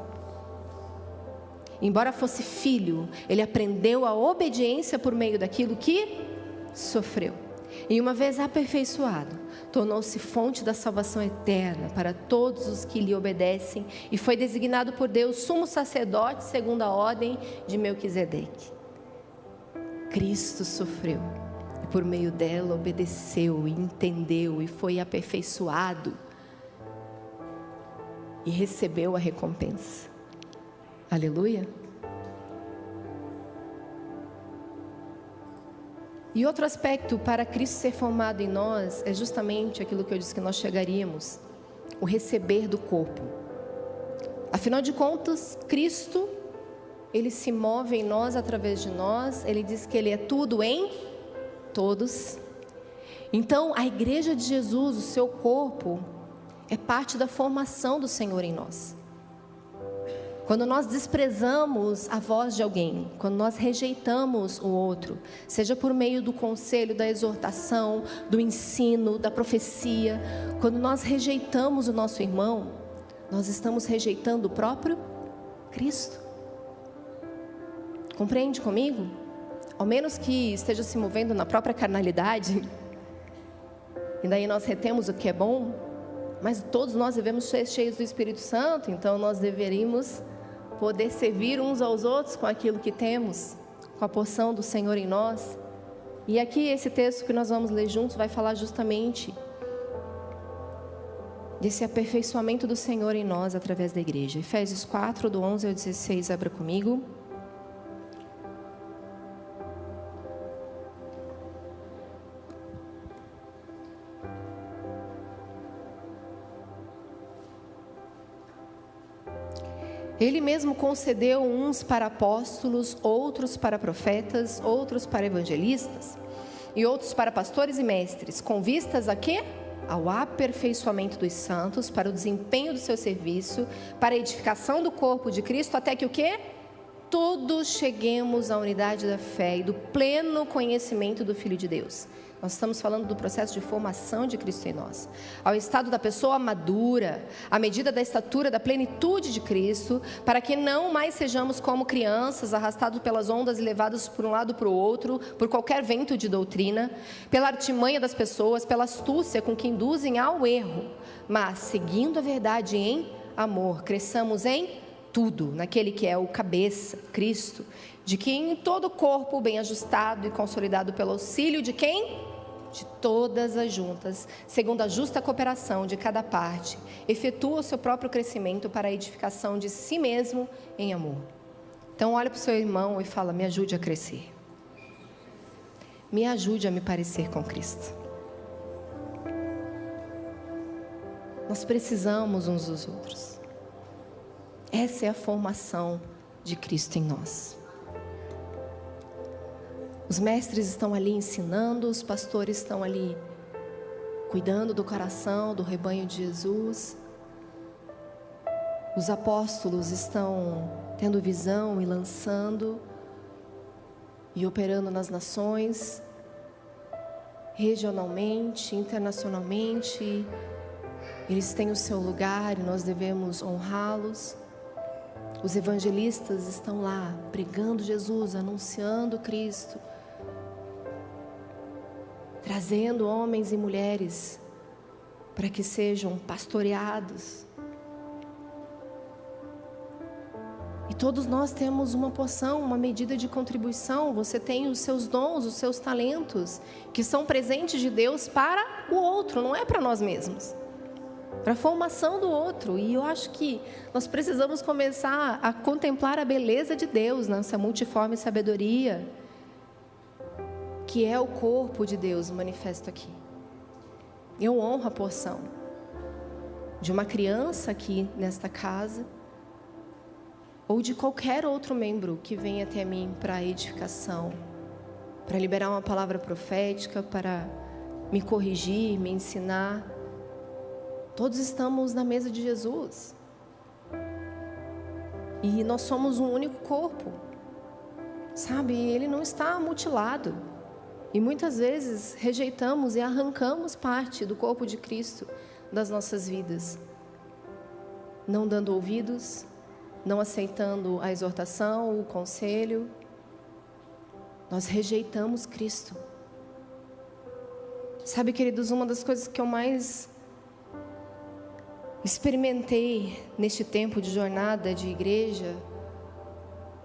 Embora fosse filho, ele aprendeu a obediência por meio daquilo que sofreu. E uma vez aperfeiçoado, tornou-se fonte da salvação eterna para todos os que lhe obedecem e foi designado por Deus sumo sacerdote segundo a ordem de Melquisedeque. Cristo sofreu e por meio dela obedeceu e entendeu e foi aperfeiçoado e recebeu a recompensa. Aleluia. E outro aspecto para Cristo ser formado em nós é justamente aquilo que eu disse que nós chegaríamos, o receber do corpo. Afinal de contas, Cristo, Ele se move em nós, através de nós, Ele diz que Ele é tudo em todos. Então, a igreja de Jesus, o seu corpo, é parte da formação do Senhor em nós. Quando nós desprezamos a voz de alguém, quando nós rejeitamos o outro, seja por meio do conselho, da exortação, do ensino, da profecia, quando nós rejeitamos o nosso irmão, nós estamos rejeitando o próprio Cristo. Compreende comigo? Ao menos que esteja se movendo na própria carnalidade, e daí nós retemos o que é bom, mas todos nós devemos ser cheios do Espírito Santo, então nós deveríamos poder servir uns aos outros com aquilo que temos, com a porção do Senhor em nós. E aqui esse texto que nós vamos ler juntos vai falar justamente desse aperfeiçoamento do Senhor em nós através da igreja. Efésios 4, do 11 ao 16, abra comigo. Ele mesmo concedeu uns para apóstolos, outros para profetas, outros para evangelistas e outros para pastores e mestres, com vistas a quê? Ao aperfeiçoamento dos santos, para o desempenho do seu serviço, para a edificação do corpo de Cristo, até que o quê? Todos cheguemos à unidade da fé e do pleno conhecimento do Filho de Deus. Nós estamos falando do processo de formação de Cristo em nós. Ao estado da pessoa madura, à medida da estatura da plenitude de Cristo, para que não mais sejamos como crianças, arrastados pelas ondas e levados por um lado para o outro, por qualquer vento de doutrina, pela artimanha das pessoas, pela astúcia com que induzem ao erro, mas seguindo a verdade em amor, cresçamos em tudo, naquele que é o cabeça, Cristo, de quem em todo o corpo bem ajustado e consolidado pelo auxílio de quem? De todas as juntas, segundo a justa cooperação de cada parte, efetua o seu próprio crescimento para a edificação de si mesmo em amor. Então olha para o seu irmão e fala: me ajude a crescer, me ajude a me parecer com Cristo. Nós precisamos uns dos outros. Essa é a formação de Cristo em nós. Os mestres estão ali ensinando, os pastores estão ali cuidando do coração, do rebanho de Jesus. Os apóstolos estão tendo visão e lançando e operando nas nações, regionalmente, internacionalmente. Eles têm o seu lugar e nós devemos honrá-los. Os evangelistas estão lá pregando Jesus, anunciando Cristo, trazendo homens e mulheres para que sejam pastoreados. E todos nós temos uma porção, uma medida de contribuição. Você tem os seus dons, os seus talentos, que são presentes de Deus para o outro, não é para nós mesmos, para a formação do outro. E eu acho que nós precisamos começar a contemplar a beleza de Deus nessa multiforme sabedoria, que é o corpo de Deus manifesto aqui. Eu honro a porção de uma criança aqui nesta casa, ou de qualquer outro membro que venha até mim para a edificação, para liberar uma palavra profética, para me corrigir, me ensinar. Todos estamos na mesa de Jesus. E nós somos um único corpo. Sabe, ele não está mutilado. E muitas vezes rejeitamos e arrancamos parte do corpo de Cristo das nossas vidas, não dando ouvidos, não aceitando a exortação, o conselho. Nós rejeitamos Cristo. Sabe, queridos, uma das coisas que eu mais experimentei neste tempo de jornada de igreja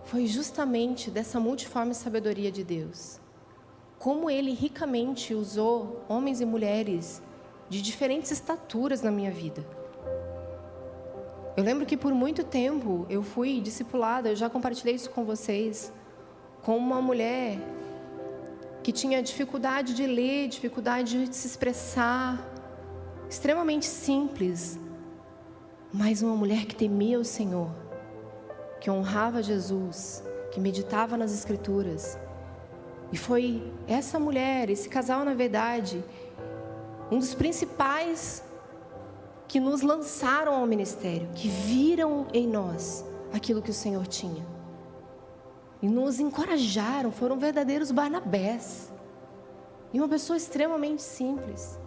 foi justamente dessa multiforme sabedoria de Deus. Como Ele ricamente usou homens e mulheres de diferentes estaturas na minha vida. Eu lembro que por muito tempo eu fui discipulada, eu já compartilhei isso com vocês, com uma mulher que tinha dificuldade de ler, dificuldade de se expressar, extremamente simples, mas uma mulher que temia o Senhor, que honrava Jesus, que meditava nas Escrituras. E foi essa mulher, esse casal, na verdade, um dos principais que nos lançaram ao ministério, que viram em nós aquilo que o Senhor tinha. E nos encorajaram, foram verdadeiros Barnabés. E uma pessoa extremamente simples.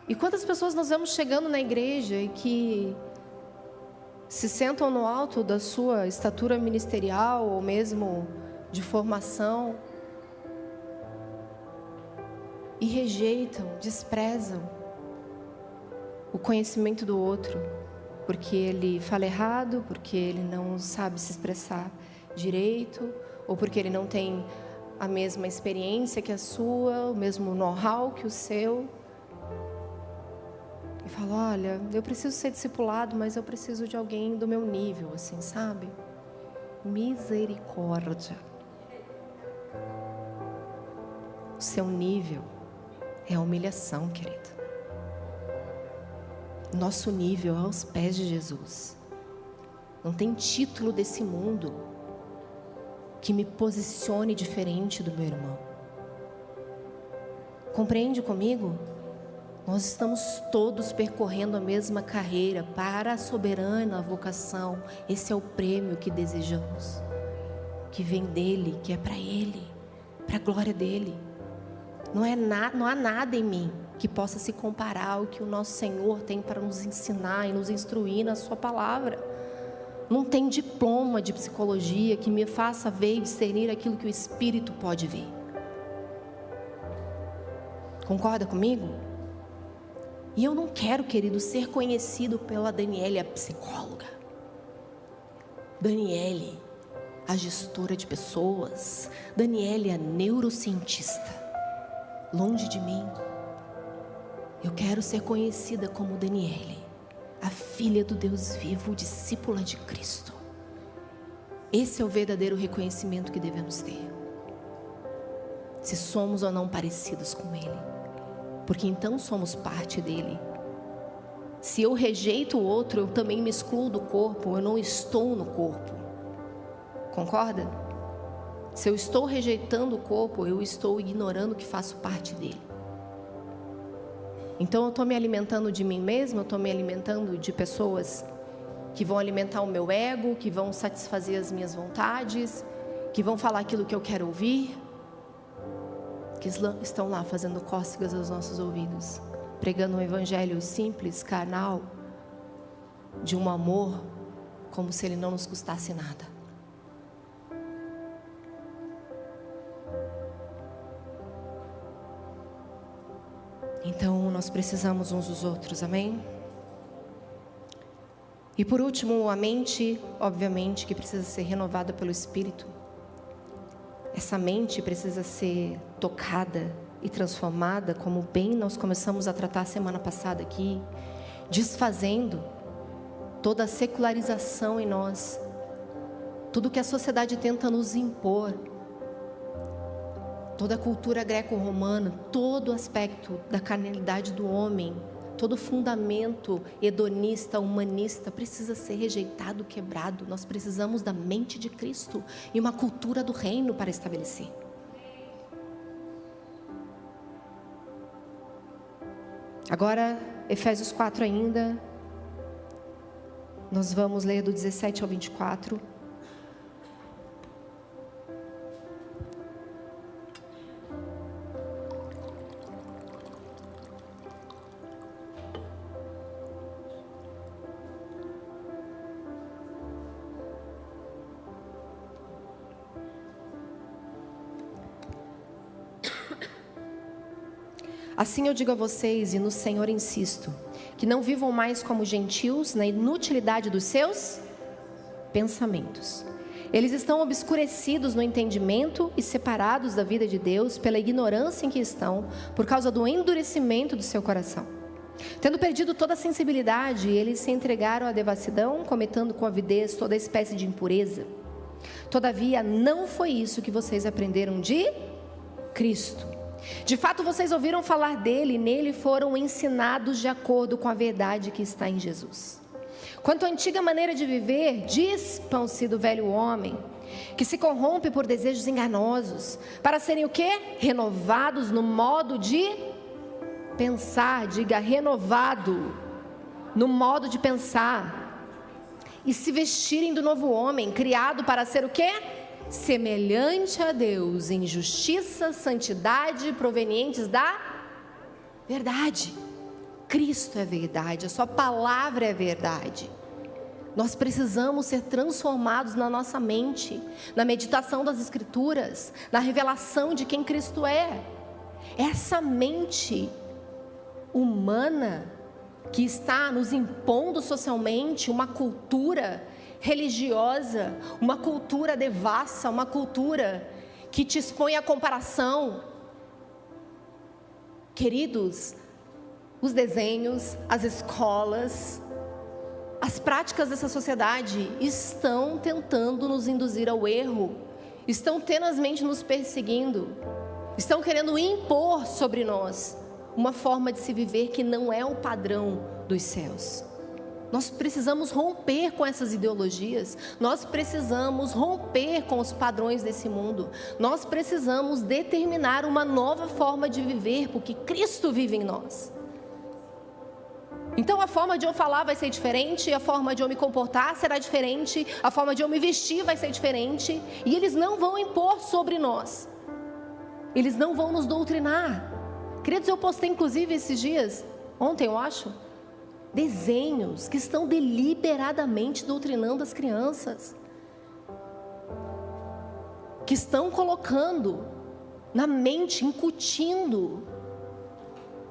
E quantas pessoas nós vemos chegando na igreja e que se sentam no alto da sua estatura ministerial ou mesmo de formação e rejeitam, desprezam o conhecimento do outro, porque ele fala errado, porque ele não sabe se expressar direito, ou porque ele não tem a mesma experiência que a sua, o mesmo know-how que o seu. E fala, olha, eu preciso ser discipulado, mas eu preciso de alguém do meu nível, assim, sabe? Misericórdia. O seu nível é a humilhação, querido. Nosso nível é aos pés de Jesus. Não tem título desse mundo que me posicione diferente do meu irmão. Compreende comigo? Nós estamos todos percorrendo a mesma carreira para a soberana vocação. Esse é o prêmio que desejamos, que vem dele, que é para ele, para a glória dele. Não há nada em mim que possa se comparar ao que o nosso Senhor tem para nos ensinar e nos instruir na sua palavra. Não tem diploma de psicologia que me faça ver e discernir aquilo que o Espírito pode ver. Concorda comigo? E eu não quero, querido, ser conhecido pela Daniele, a psicóloga. Daniele, a gestora de pessoas. Daniele, a neurocientista. Longe de mim. Eu quero ser conhecida como Daniele, a filha do Deus vivo, discípula de Cristo. Esse é o verdadeiro reconhecimento que devemos ter. Se somos ou não parecidos com Ele, porque então somos parte dele. Se eu rejeito o outro, eu também me excluo do corpo, eu não estou no corpo. Concorda? Se eu estou rejeitando o corpo, eu estou ignorando que faço parte dele. Então eu estou me alimentando de mim mesma, eu estou me alimentando de pessoas que vão alimentar o meu ego, que vão satisfazer as minhas vontades, que vão falar aquilo que eu quero ouvir, que estão lá fazendo cócegas aos nossos ouvidos, pregando um evangelho simples, carnal, de um amor, como se ele não nos custasse nada. Então nós precisamos uns dos outros, amém? E por último, a mente, obviamente, que precisa ser renovada pelo Espírito. Essa mente precisa ser tocada e transformada, como bem nós começamos a tratar semana passada aqui, desfazendo toda a secularização em nós, tudo que a sociedade tenta nos impor, toda a cultura greco-romana, todo aspecto da carnalidade do homem, todo fundamento hedonista, humanista, precisa ser rejeitado, quebrado. Nós precisamos da mente de Cristo e uma cultura do reino para estabelecer. Agora, Efésios 4 ainda, nós vamos ler do 17 ao 24. Assim eu digo a vocês, e no Senhor insisto, que não vivam mais como gentios na inutilidade dos seus pensamentos. Eles estão obscurecidos no entendimento e separados da vida de Deus pela ignorância em que estão, por causa do endurecimento do seu coração. Tendo perdido toda a sensibilidade, eles se entregaram à devassidão, cometendo com avidez toda espécie de impureza. Todavia, não foi isso que vocês aprenderam de Cristo. De fato, vocês ouviram falar dele e nele foram ensinados de acordo com a verdade que está em Jesus. Quanto à antiga maneira de viver, dispam-se do velho homem, que se corrompe por desejos enganosos, para serem o quê? Renovados no modo de pensar. Diga, renovado no modo de pensar. E se vestirem do novo homem, criado para ser o quê? Semelhante a Deus, em justiça, santidade, provenientes da verdade. Cristo é verdade, a sua palavra é verdade. Nós precisamos ser transformados na nossa mente, na meditação das Escrituras, na revelação de quem Cristo é. Essa mente humana que está nos impondo socialmente uma cultura religiosa, uma cultura devassa, uma cultura que te expõe à comparação. Queridos, os desenhos, as escolas, as práticas dessa sociedade estão tentando nos induzir ao erro, estão tenazmente nos perseguindo, estão querendo impor sobre nós uma forma de se viver que não é o padrão dos céus. Nós precisamos romper com essas ideologias, nós precisamos romper com os padrões desse mundo, nós precisamos determinar uma nova forma de viver, porque Cristo vive em nós. Então a forma de eu falar vai ser diferente, a forma de eu me comportar será diferente, a forma de eu me vestir vai ser diferente, e eles não vão impor sobre nós, eles não vão nos doutrinar. Queridos, eu postei inclusive esses dias, ontem eu acho, desenhos que estão deliberadamente doutrinando as crianças, que estão colocando na mente, incutindo,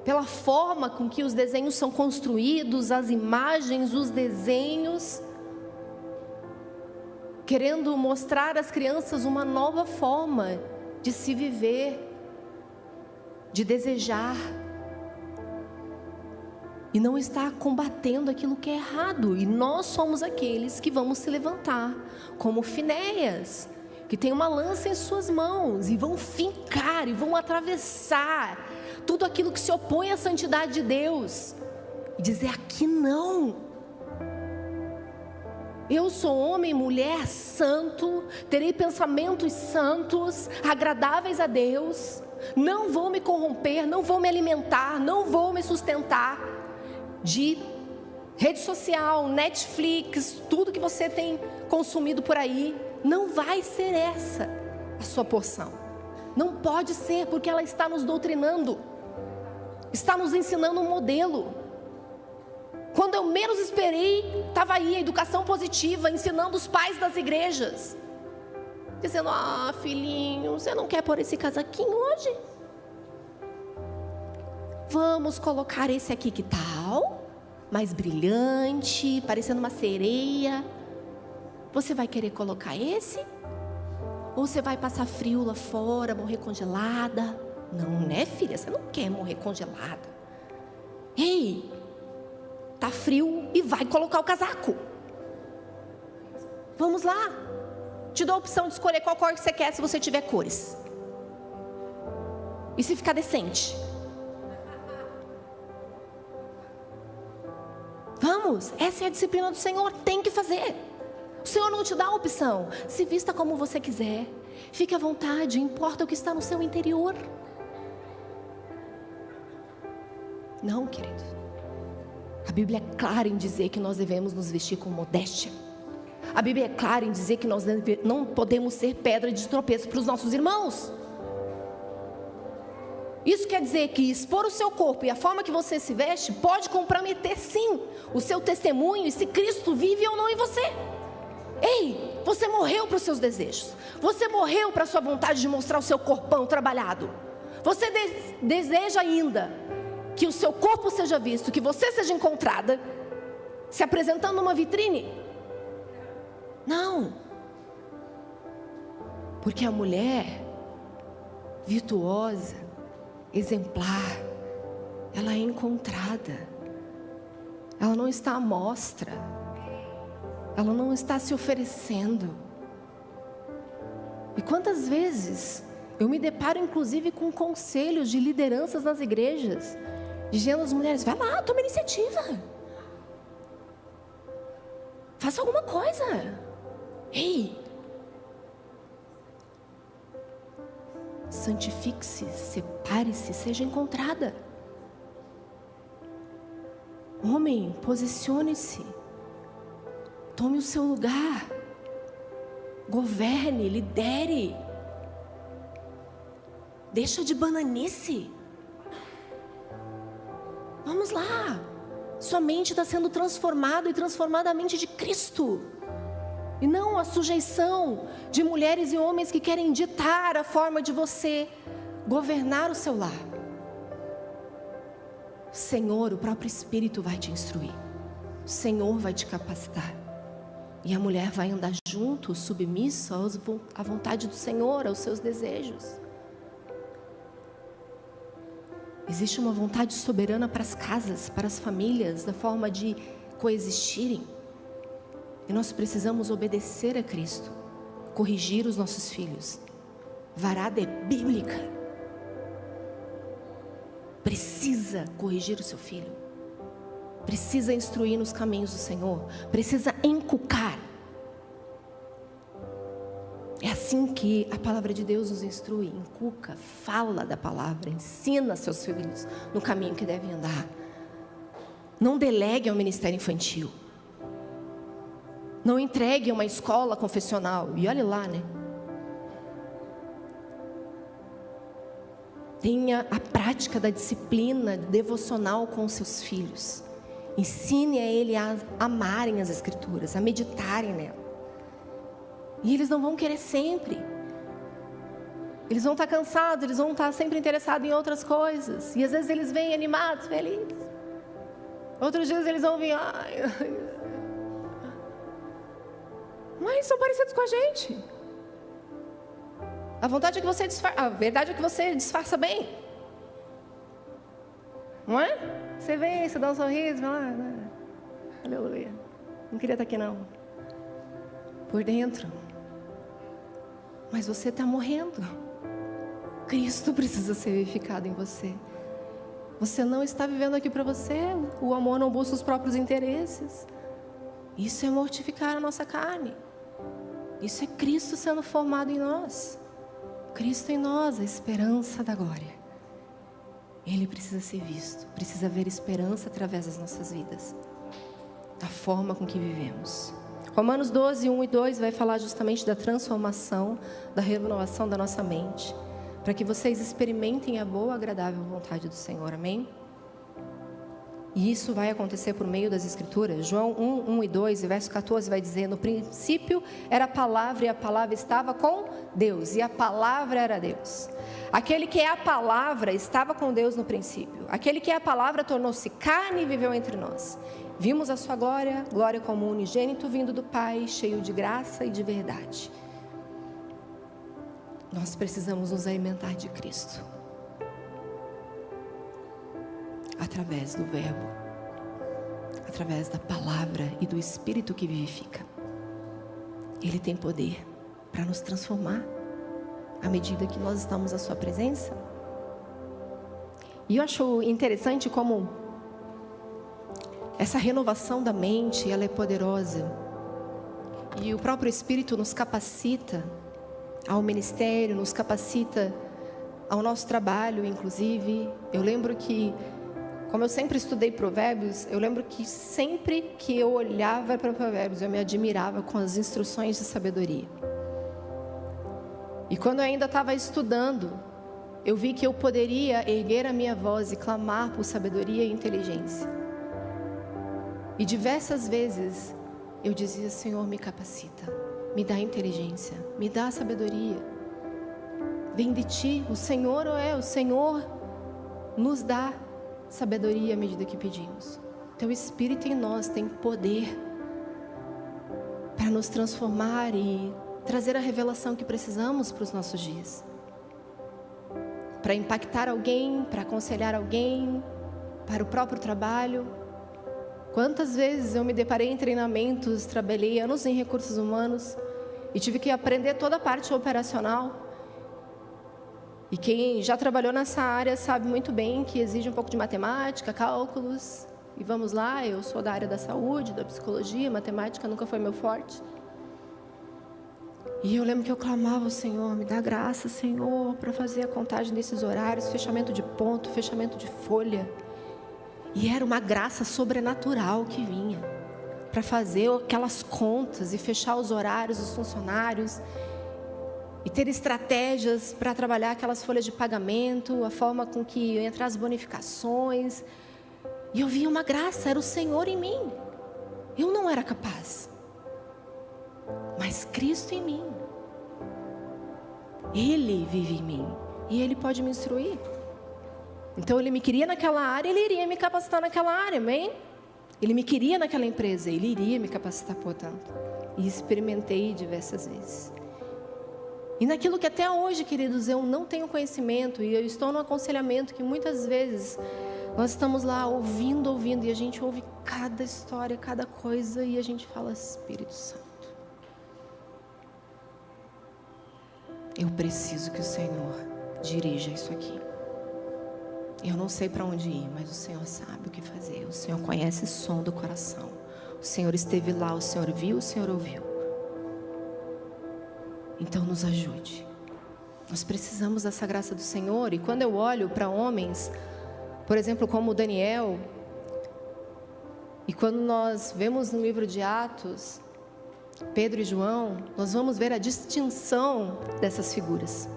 pela forma com que os desenhos são construídos, as imagens, os desenhos, querendo mostrar às crianças uma nova forma de se viver, de desejar, e não está combatendo aquilo que é errado. E nós somos aqueles que vamos se levantar, como Finéias, que tem uma lança em suas mãos, e vão fincar, e vão atravessar tudo aquilo que se opõe à santidade de Deus, e dizer: aqui não. Eu sou homem e mulher santo, terei pensamentos santos, agradáveis a Deus, não vou me corromper, não vou me alimentar, não vou me sustentar de rede social, Netflix, tudo que você tem consumido por aí. Não vai ser essa a sua porção, não pode ser, porque ela está nos doutrinando, está nos ensinando um modelo. Quando eu menos esperei, estava aí a educação positiva, ensinando os pais das igrejas, dizendo: ah, filhinho, você não quer pôr esse casaquinho hoje? Vamos colocar esse aqui, que tal? Mais brilhante, parecendo uma sereia. Você vai querer colocar esse? Ou você vai passar frio lá fora, morrer congelada? Não, né, filha? Você não quer morrer congelada. Ei, tá frio e vai colocar o casaco. Vamos lá. Te dou a opção de escolher qual cor que você quer, se você tiver cores. E se ficar decente. Vamos, essa é a disciplina do Senhor, tem que fazer. O Senhor não te dá a opção. Se vista como você quiser, fique à vontade, importa o que está no seu interior. Não, querido. A Bíblia é clara em dizer que nós devemos nos vestir com modéstia. A Bíblia é clara em dizer que nós não podemos ser pedra de tropeço para os nossos irmãos. Isso quer dizer que expor o seu corpo e a forma que você se veste pode comprometer, sim, o seu testemunho e se Cristo vive ou não em você. Ei, você morreu para os seus desejos, você morreu para a sua vontade de mostrar o seu corpão trabalhado, Você deseja ainda que o seu corpo seja visto, que você seja encontrada, se apresentando numa vitrine? Não. Porque a mulher virtuosa, exemplar, ela é encontrada. Ela não está à mostra. Ela não está se oferecendo. E quantas vezes eu me deparo inclusive com conselhos de lideranças nas igrejas, dizendo às mulheres: vai lá, toma iniciativa, faça alguma coisa. Ei, santifique-se, separe-se, seja encontrada. Homem, posicione-se, tome o seu lugar, governe, lidere, deixa de bananice. Vamos lá, sua mente está sendo transformada e transformada a mente de Cristo, e não a sujeição de mulheres e homens que querem ditar a forma de você governar o seu lar. O Senhor, o próprio Espírito vai te instruir, o Senhor vai te capacitar, e a mulher vai andar junto, submissa à vontade do Senhor, aos seus desejos. Existe uma vontade soberana para as casas, para as famílias, da forma de coexistirem. E nós precisamos obedecer a Cristo, corrigir os nossos filhos. Varada é bíblica. Precisa corrigir o seu filho. Precisa instruir nos caminhos do Senhor. Precisa encucar. É assim que a palavra de Deus nos instrui. Encuca, fala da palavra, ensina seus filhos no caminho que devem andar. Não delegue ao ministério infantil. Não entregue a uma escola confessional. E olhe lá, né? Tenha a prática da disciplina devocional com os seus filhos. Ensine a ele a amarem as Escrituras, a meditarem nela. E eles não vão querer sempre. Eles vão estar cansados, eles vão estar sempre interessados em outras coisas. E às vezes eles vêm animados, felizes. Outros dias eles vão vir, mas são parecidos com a gente. A vontade é que você disfarça, a verdade é que você disfarça bem. Não é? Você vem, você dá um sorriso, fala, aleluia. Não queria estar aqui não. Por dentro. Mas você está morrendo. Cristo precisa ser vivificado em você. Você não está vivendo aqui para você. O amor não busca os próprios interesses. Isso é mortificar a nossa carne. Isso é Cristo sendo formado em nós. Cristo em nós, a esperança da glória. Ele precisa ser visto. Precisa haver esperança através das nossas vidas. Da forma com que vivemos. Romanos 12, 1 e 2 vai falar justamente da transformação, da renovação da nossa mente, para que vocês experimentem a boa e agradável vontade do Senhor, amém? E isso vai acontecer por meio das Escrituras. João 1, 1 e 2, verso 14 vai dizer: no princípio era a palavra e a palavra estava com Deus e a palavra era Deus. Aquele que é a palavra estava com Deus no princípio. Aquele que é a palavra tornou-se carne e viveu entre nós. Vimos a sua glória, glória como unigênito vindo do Pai, cheio de graça e de verdade. Nós precisamos nos alimentar de Cristo. Através do verbo, através da palavra e do Espírito que vivifica. Ele tem poder para nos transformar à medida que nós estamos à sua presença. E eu acho interessante como essa renovação da mente, ela é poderosa. E o próprio Espírito nos capacita ao ministério, nos capacita ao nosso trabalho, inclusive. Eu lembro que, como eu sempre estudei provérbios, eu lembro que sempre que eu olhava para provérbios, eu me admirava com as instruções de sabedoria. E quando eu ainda estava estudando, eu vi que eu poderia erguer a minha voz e clamar por sabedoria e inteligência. E diversas vezes eu dizia: Senhor, me capacita, me dá inteligência, me dá sabedoria. vem de ti. O Senhor nos dá sabedoria à medida que pedimos. Teu Espírito em nós tem poder para nos transformar e trazer a revelação que precisamos para os nossos dias. Para impactar alguém, para aconselhar alguém, para o próprio trabalho. Quantas vezes eu me deparei em treinamentos, trabalhei anos em recursos humanos e tive que aprender toda a parte operacional. E quem já trabalhou nessa área sabe muito bem que exige um pouco de matemática, cálculos. E vamos lá, eu sou da área da saúde, da psicologia, matemática nunca foi meu forte. E eu lembro que eu clamava ao Senhor, me dá graça, Senhor, para fazer a contagem desses horários, fechamento de ponto, fechamento de folha. E era uma graça sobrenatural que vinha para fazer aquelas contas e fechar os horários dos funcionários e ter estratégias para trabalhar aquelas folhas de pagamento, a forma com que iam entrar as bonificações. E eu via uma graça, era o Senhor em mim. Eu não era capaz, mas Cristo em mim. Ele vive em mim e Ele pode me instruir. Então Ele me queria naquela área, Ele iria me capacitar naquela área, amém? Ele me queria naquela empresa, Ele iria me capacitar, portanto. E experimentei diversas vezes. E naquilo que até hoje, queridos, eu não tenho conhecimento, e eu estou no aconselhamento que muitas vezes nós estamos lá ouvindo, e a gente ouve cada história, cada coisa, e a gente fala, Espírito Santo, eu preciso que o Senhor dirija isso aqui. Eu não sei para onde ir, mas o Senhor sabe o que fazer. O Senhor conhece o som do coração. O Senhor esteve lá, o Senhor viu, o Senhor ouviu. Então nos ajude. Nós precisamos dessa graça do Senhor. E quando eu olho para homens, por exemplo, como Daniel, e quando nós vemos no livro de Atos, Pedro e João, nós vamos ver a distinção dessas figuras.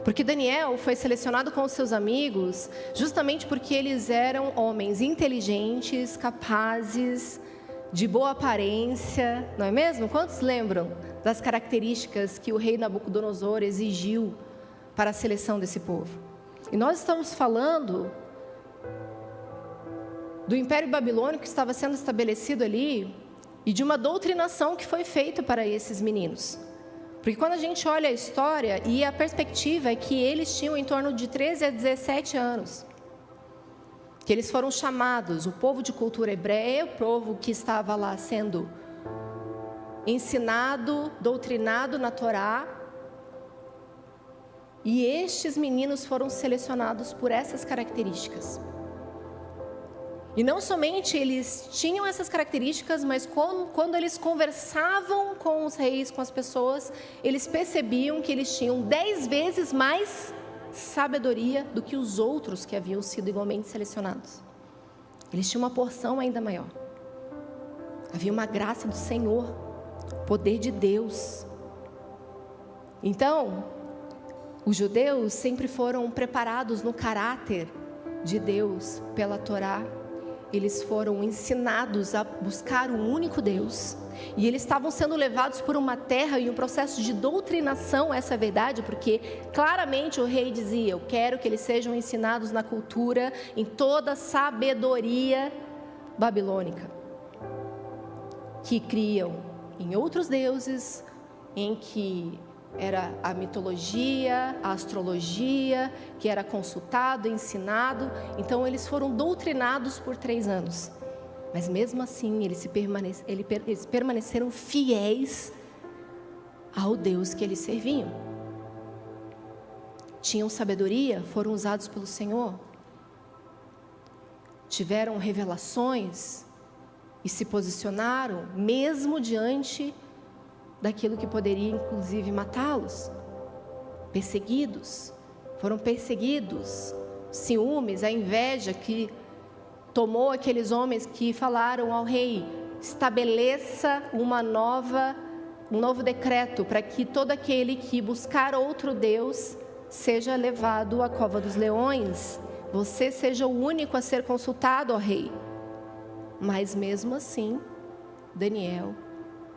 Porque Daniel foi selecionado com os seus amigos justamente porque eles eram homens inteligentes, capazes, de boa aparência, não é mesmo? Quantos lembram das características que o rei Nabucodonosor exigiu para a seleção desse povo? E nós estamos falando do Império Babilônico que estava sendo estabelecido ali e de uma doutrinação que foi feita para esses meninos. Porque quando a gente olha a história, e a perspectiva é que eles tinham em torno de 13 a 17 anos, que eles foram chamados, o povo de cultura hebreia, o povo que estava lá sendo ensinado, doutrinado na Torá, e estes meninos foram selecionados por essas características. E não somente eles tinham essas características, mas quando eles conversavam com os reis, com as pessoas, eles percebiam que eles tinham 10 vezes mais sabedoria do que os outros que haviam sido igualmente selecionados. Eles tinham uma porção ainda maior. Havia uma graça do Senhor, poder de Deus. Então, os judeus sempre foram preparados no caráter de Deus pela Torá. Eles foram ensinados a buscar um único Deus. E eles estavam sendo levados por uma terra e um processo de doutrinação, essa é a verdade, porque claramente o rei dizia, eu quero que eles sejam ensinados na cultura, em toda a sabedoria babilônica. Que criam em outros deuses, em que era a mitologia, a astrologia, que era consultado, ensinado. Então eles foram doutrinados por 3 anos. Mas mesmo assim eles permaneceram fiéis ao Deus que eles serviam. Tinham sabedoria, foram usados pelo Senhor. Tiveram revelações e se posicionaram mesmo diante daquilo que poderia inclusive matá-los. Perseguidos, foram perseguidos. Ciúmes, a inveja que tomou aqueles homens que falaram ao rei, estabeleça um novo decreto para que todo aquele que buscar outro Deus seja levado à cova dos leões. Você seja o único a ser consultado, ó rei. Mas mesmo assim, Daniel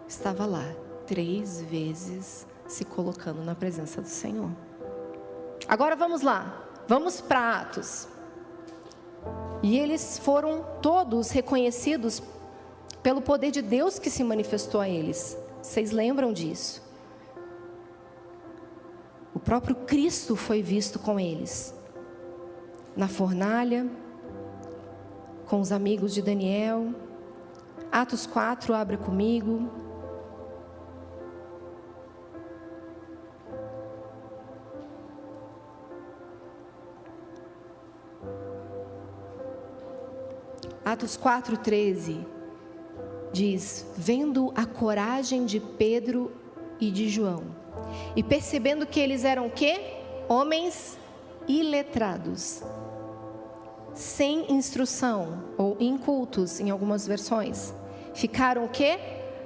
estava lá 3 vezes se colocando na presença do Senhor. Agora vamos lá, vamos para Atos. E eles foram todos reconhecidos pelo poder de Deus que se manifestou a eles. Vocês lembram disso? O próprio Cristo foi visto com eles, na fornalha, com os amigos de Daniel. Atos 4, abra comigo. Atos 4:13 diz: vendo a coragem de Pedro e de João, e percebendo que eles eram o quê? Homens iletrados, sem instrução, ou incultos em algumas versões, ficaram o quê?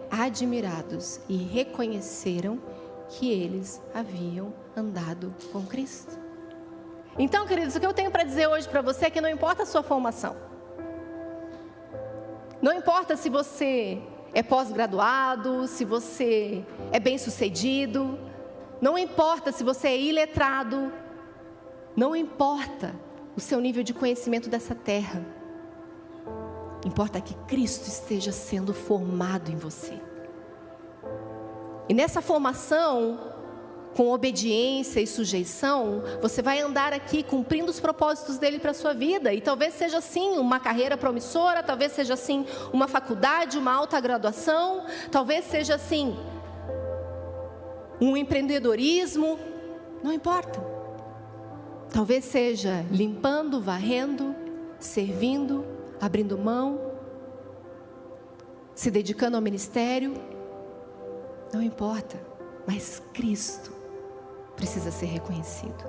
Admirados, e reconheceram que eles haviam andado com Cristo. Então, queridos, o que eu tenho para dizer hoje para você é que não importa a sua formação. Não importa se você é pós-graduado, se você é bem-sucedido, não importa se você é iletrado, não importa o seu nível de conhecimento dessa terra. Importa que Cristo esteja sendo formado em você. E nessa formação, com obediência e sujeição, você vai andar aqui cumprindo os propósitos dele para a sua vida. E talvez seja assim uma carreira promissora, talvez seja assim uma faculdade, uma alta graduação, talvez seja assim um empreendedorismo, não importa. Talvez seja limpando, varrendo, servindo, abrindo mão, se dedicando ao ministério, não importa, mas Cristo precisa ser reconhecido.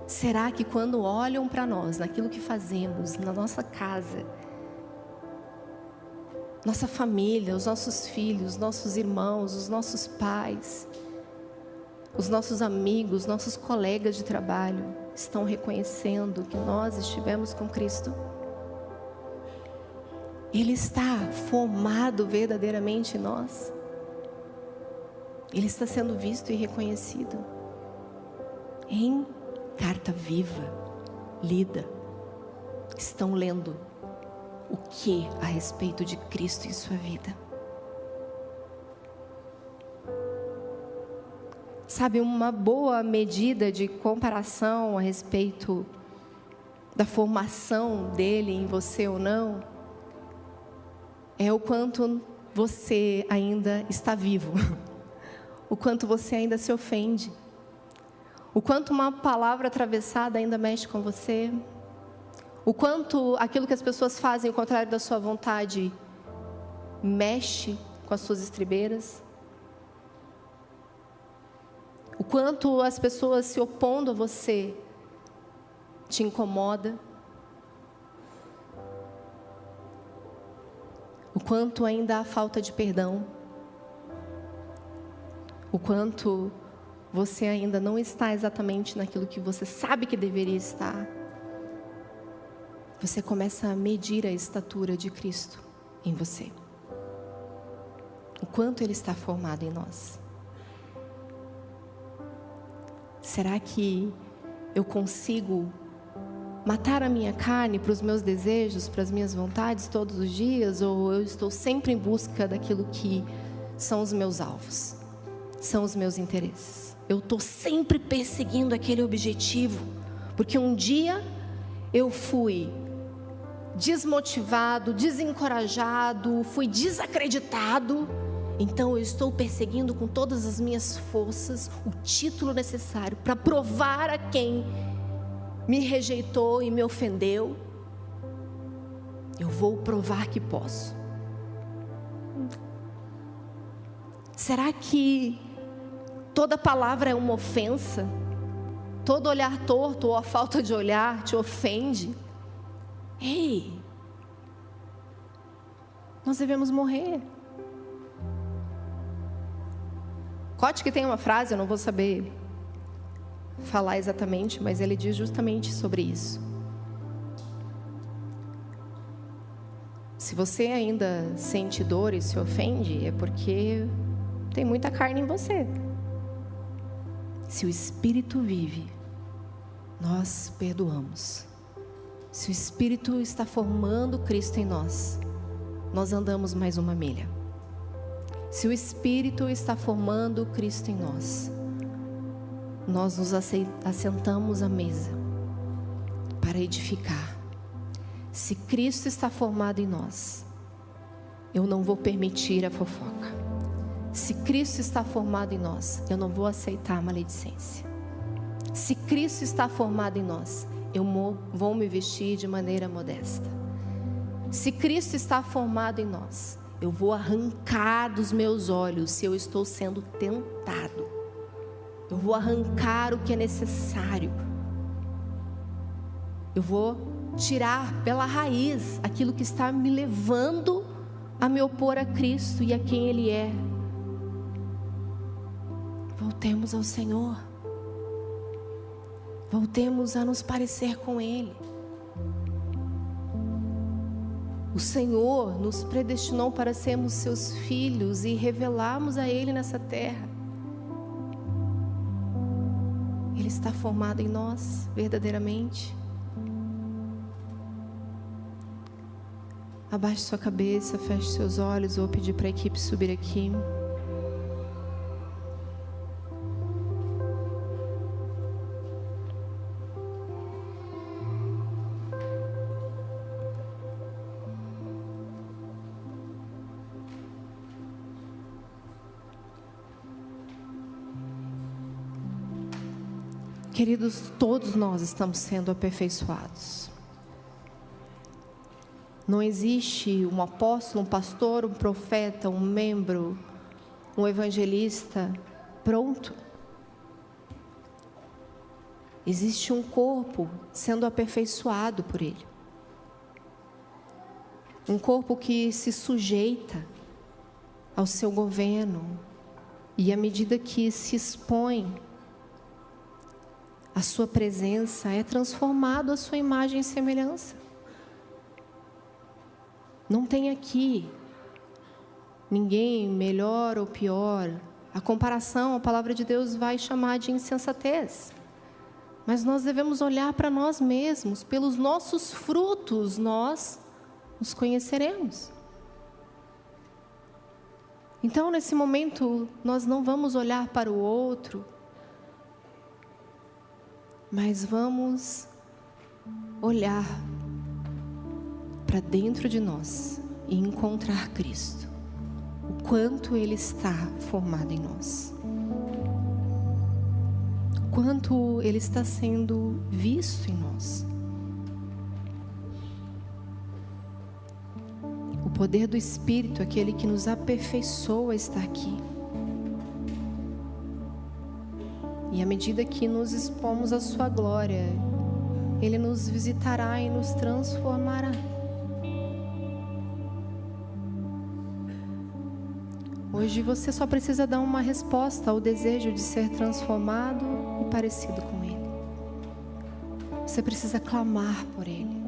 Será que quando olham para nós, naquilo que fazemos, na nossa casa, nossa família, os nossos filhos, nossos irmãos, os nossos pais, os nossos amigos, nossos colegas de trabalho, estão reconhecendo que nós estivemos com Cristo? Ele está formado verdadeiramente em nós? Ele está sendo visto e reconhecido em carta viva, lida. Estão lendo o que a respeito de Cristo em sua vida? Sabe, uma boa medida de comparação a respeito da formação dele em você ou não, é o quanto você ainda está vivo. O quanto você ainda se ofende, o quanto uma palavra atravessada ainda mexe com você, o quanto aquilo que as pessoas fazem ao contrário da sua vontade mexe com as suas estribeiras, o quanto as pessoas se opondo a você te incomoda, o quanto ainda há falta de perdão, o quanto você ainda não está exatamente naquilo que você sabe que deveria estar. Você começa a medir a estatura de Cristo em você. O quanto Ele está formado em nós. Será que eu consigo matar a minha carne para os meus desejos, para as minhas vontades todos os dias? Ou eu estou sempre em busca daquilo que são os meus alvos? São os meus interesses. Eu estou sempre perseguindo aquele objetivo, porque um dia eu fui desmotivado, desencorajado, fui desacreditado, então eu estou perseguindo com todas as minhas forças o título necessário para provar a quem me rejeitou e me ofendeu. Eu vou provar que posso. Será que toda palavra é uma ofensa? Todo olhar torto ou a falta de olhar te ofende? Ei, nós devemos morrer. Koch que tem uma frase, eu não vou saber falar exatamente, mas ele diz justamente sobre isso. Se você ainda sente dor e se ofende, é porque tem muita carne em você. Se o Espírito vive, nós perdoamos. Se o Espírito está formando Cristo em nós, nós andamos mais uma milha. Se o Espírito está formando Cristo em nós, nós nos assentamos à mesa para edificar. Se Cristo está formado em nós, eu não vou permitir a fofoca. Se Cristo está formado em nós, eu não vou aceitar a maledicência. Se Cristo está formado em nós, eu vou me vestir de maneira modesta. Se Cristo está formado em nós, eu vou arrancar dos meus olhos se eu estou sendo tentado. Eu vou arrancar o que é necessário. Eu vou tirar pela raiz aquilo que está me levando a me opor a Cristo e a quem Ele é. Voltemos ao Senhor. Voltemos a nos parecer com Ele. O Senhor nos predestinou para sermos seus filhos e revelarmos a Ele nessa terra. Ele está formado em nós, verdadeiramente. Abaixe sua cabeça, feche seus olhos. Vou pedir para a equipe subir aqui. Queridos, todos nós estamos sendo aperfeiçoados. Não existe um apóstolo, um pastor, um profeta, um membro, um evangelista pronto. Existe um corpo sendo aperfeiçoado por Ele. Um corpo que se sujeita ao seu governo e à medida que se expõe a sua presença, é transformado a sua imagem e semelhança. Não tem aqui ninguém melhor ou pior. A comparação, a palavra de Deus vai chamar de insensatez. Mas nós devemos olhar para nós mesmos. Pelos nossos frutos nós nos conheceremos. Então, nesse momento, nós não vamos olhar para o outro, mas vamos olhar para dentro de nós e encontrar Cristo. O quanto Ele está formado em nós. O quanto Ele está sendo visto em nós. O poder do Espírito, aquele que nos aperfeiçoa, está aqui. E à medida que nos expomos à sua glória, Ele nos visitará e nos transformará. Hoje você só precisa dar uma resposta ao desejo de ser transformado e parecido com Ele. Você precisa clamar por Ele.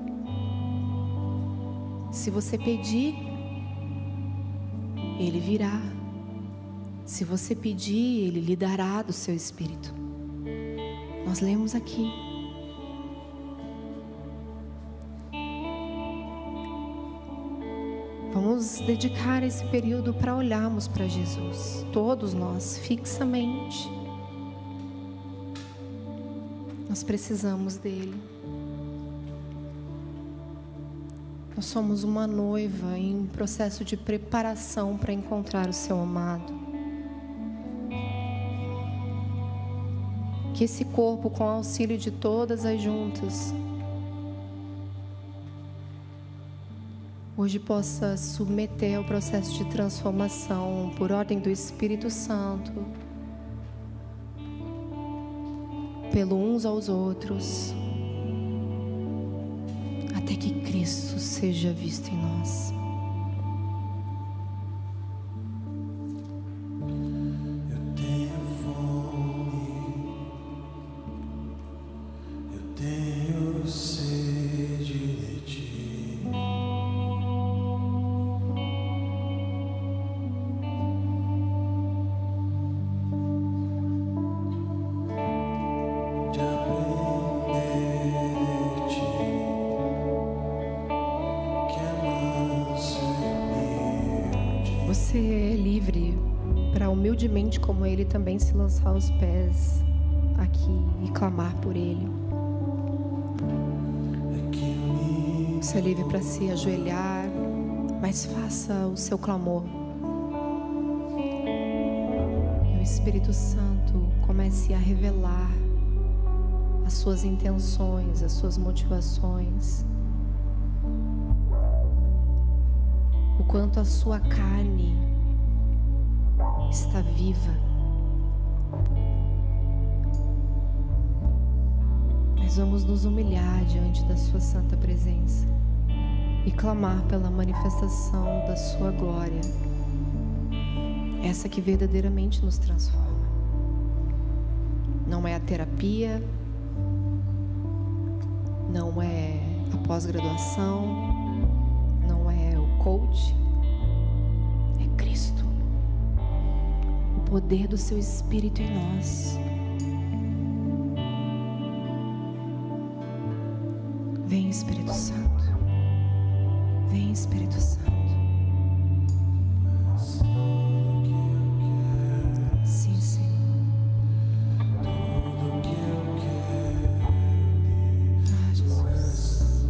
Se você pedir, Ele virá. Se você pedir, Ele lhe dará do seu Espírito. Nós lemos aqui. Vamos dedicar esse período para olharmos para Jesus, todos nós, fixamente. Nós precisamos dele. Nós somos uma noiva em processo de preparação para encontrar o seu amado. Que esse corpo, com o auxílio de todas as juntas, hoje possa submeter ao processo de transformação por ordem do Espírito Santo, pelo uns aos outros, até que Cristo seja visto em nós. De aprender livre para humildemente como Ele também se lançar aos pés aqui e clamar por Ele. Você é livre para se ajoelhar, mas faça o seu clamor. E o Espírito Santo comece a revelar as suas intenções, as suas motivações. O quanto a sua carne está viva. Nós vamos nos humilhar diante da sua santa presença e clamar pela manifestação da sua glória, essa que verdadeiramente nos transforma. Não é a terapia, não é a pós-graduação, não é o coach, é Cristo, o poder do seu Espírito em nós. Vem, Espírito Santo. Vem, Espírito Santo. Sim, sim. Ah, Jesus.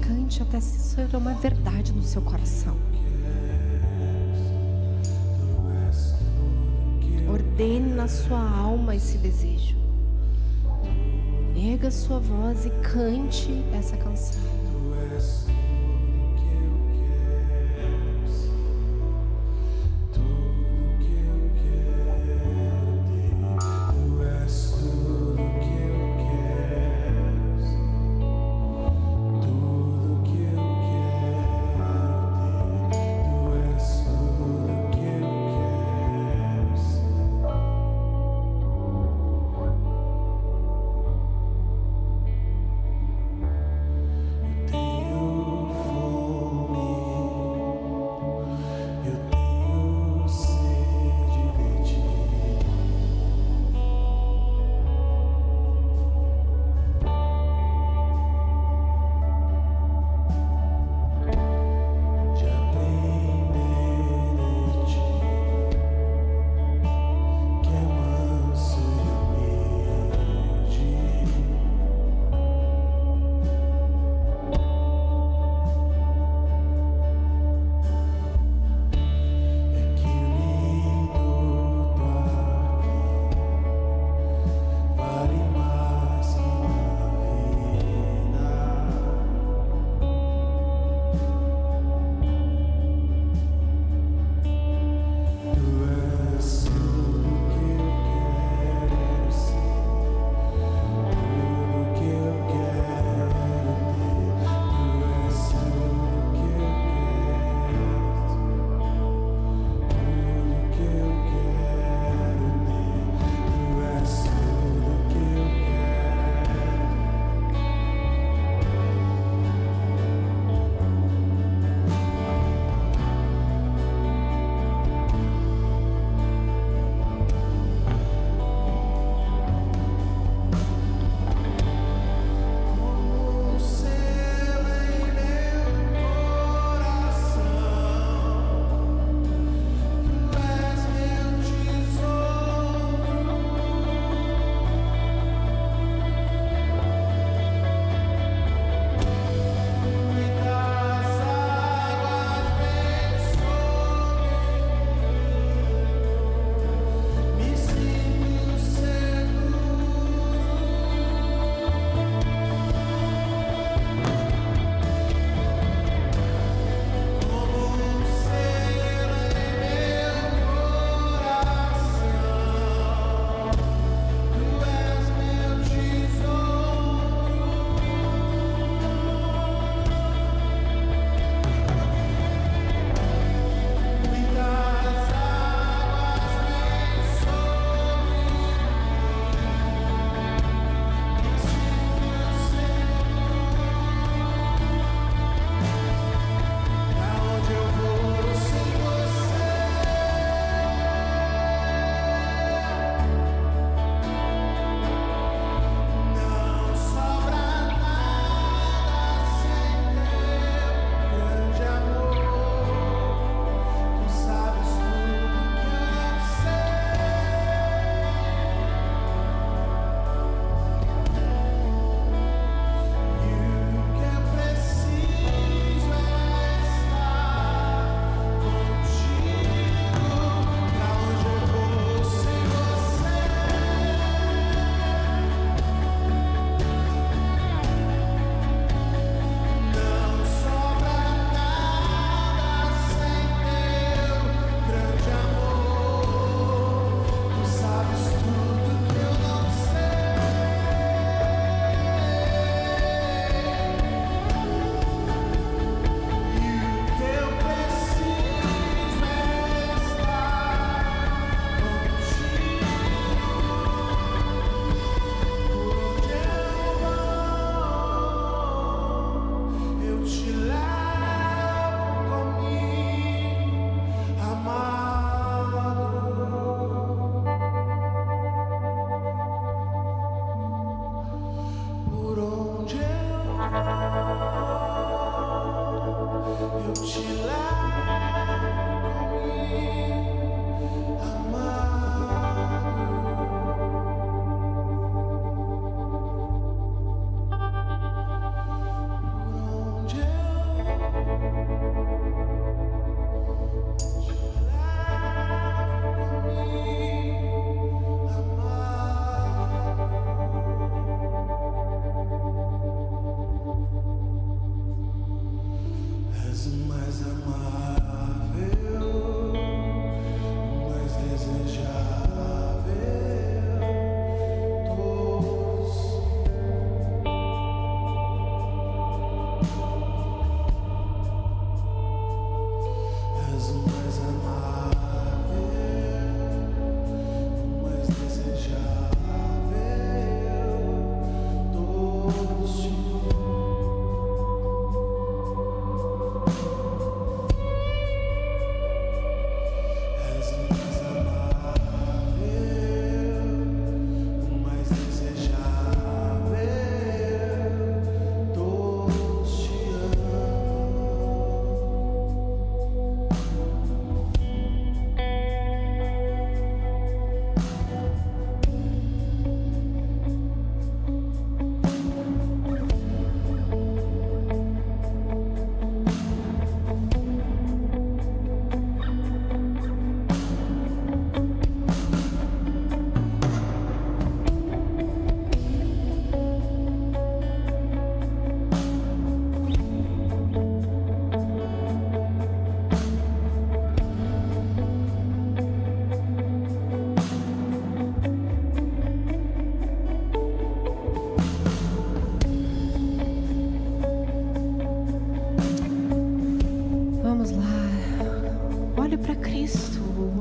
Cante até se isso é uma verdade no seu coração. Ordene na sua alma esse desejo. Erga sua voz e cante essa canção.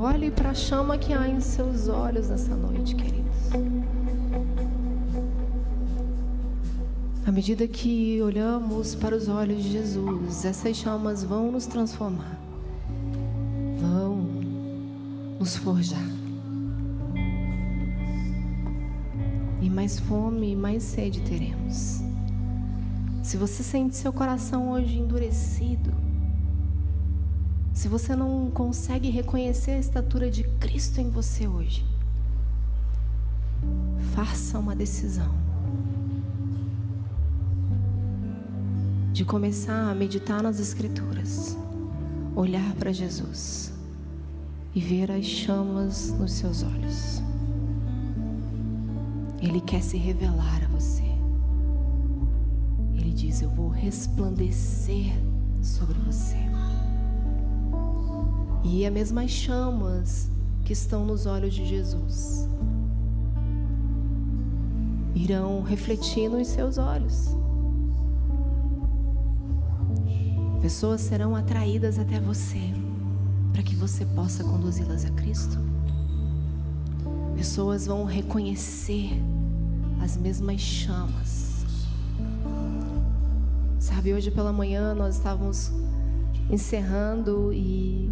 Olhe para a chama que há em seus olhos nessa noite, queridos. À medida que olhamos para os olhos de Jesus, essas chamas vão nos transformar, vão nos forjar. E mais fome e mais sede teremos. Se você sente seu coração hoje endurecido, se você não consegue reconhecer a estatura de Cristo em você hoje, faça uma decisão de começar a meditar nas Escrituras, olhar para Jesus e ver as chamas nos seus olhos. Ele quer se revelar a você. Ele diz: eu vou resplandecer sobre você. E as mesmas chamas que estão nos olhos de Jesus irão refletir nos seus olhos. Pessoas serão atraídas até você para que você possa conduzi-las a Cristo. Pessoas vão reconhecer as mesmas chamas. Sabe, hoje pela manhã nós estávamos encerrando e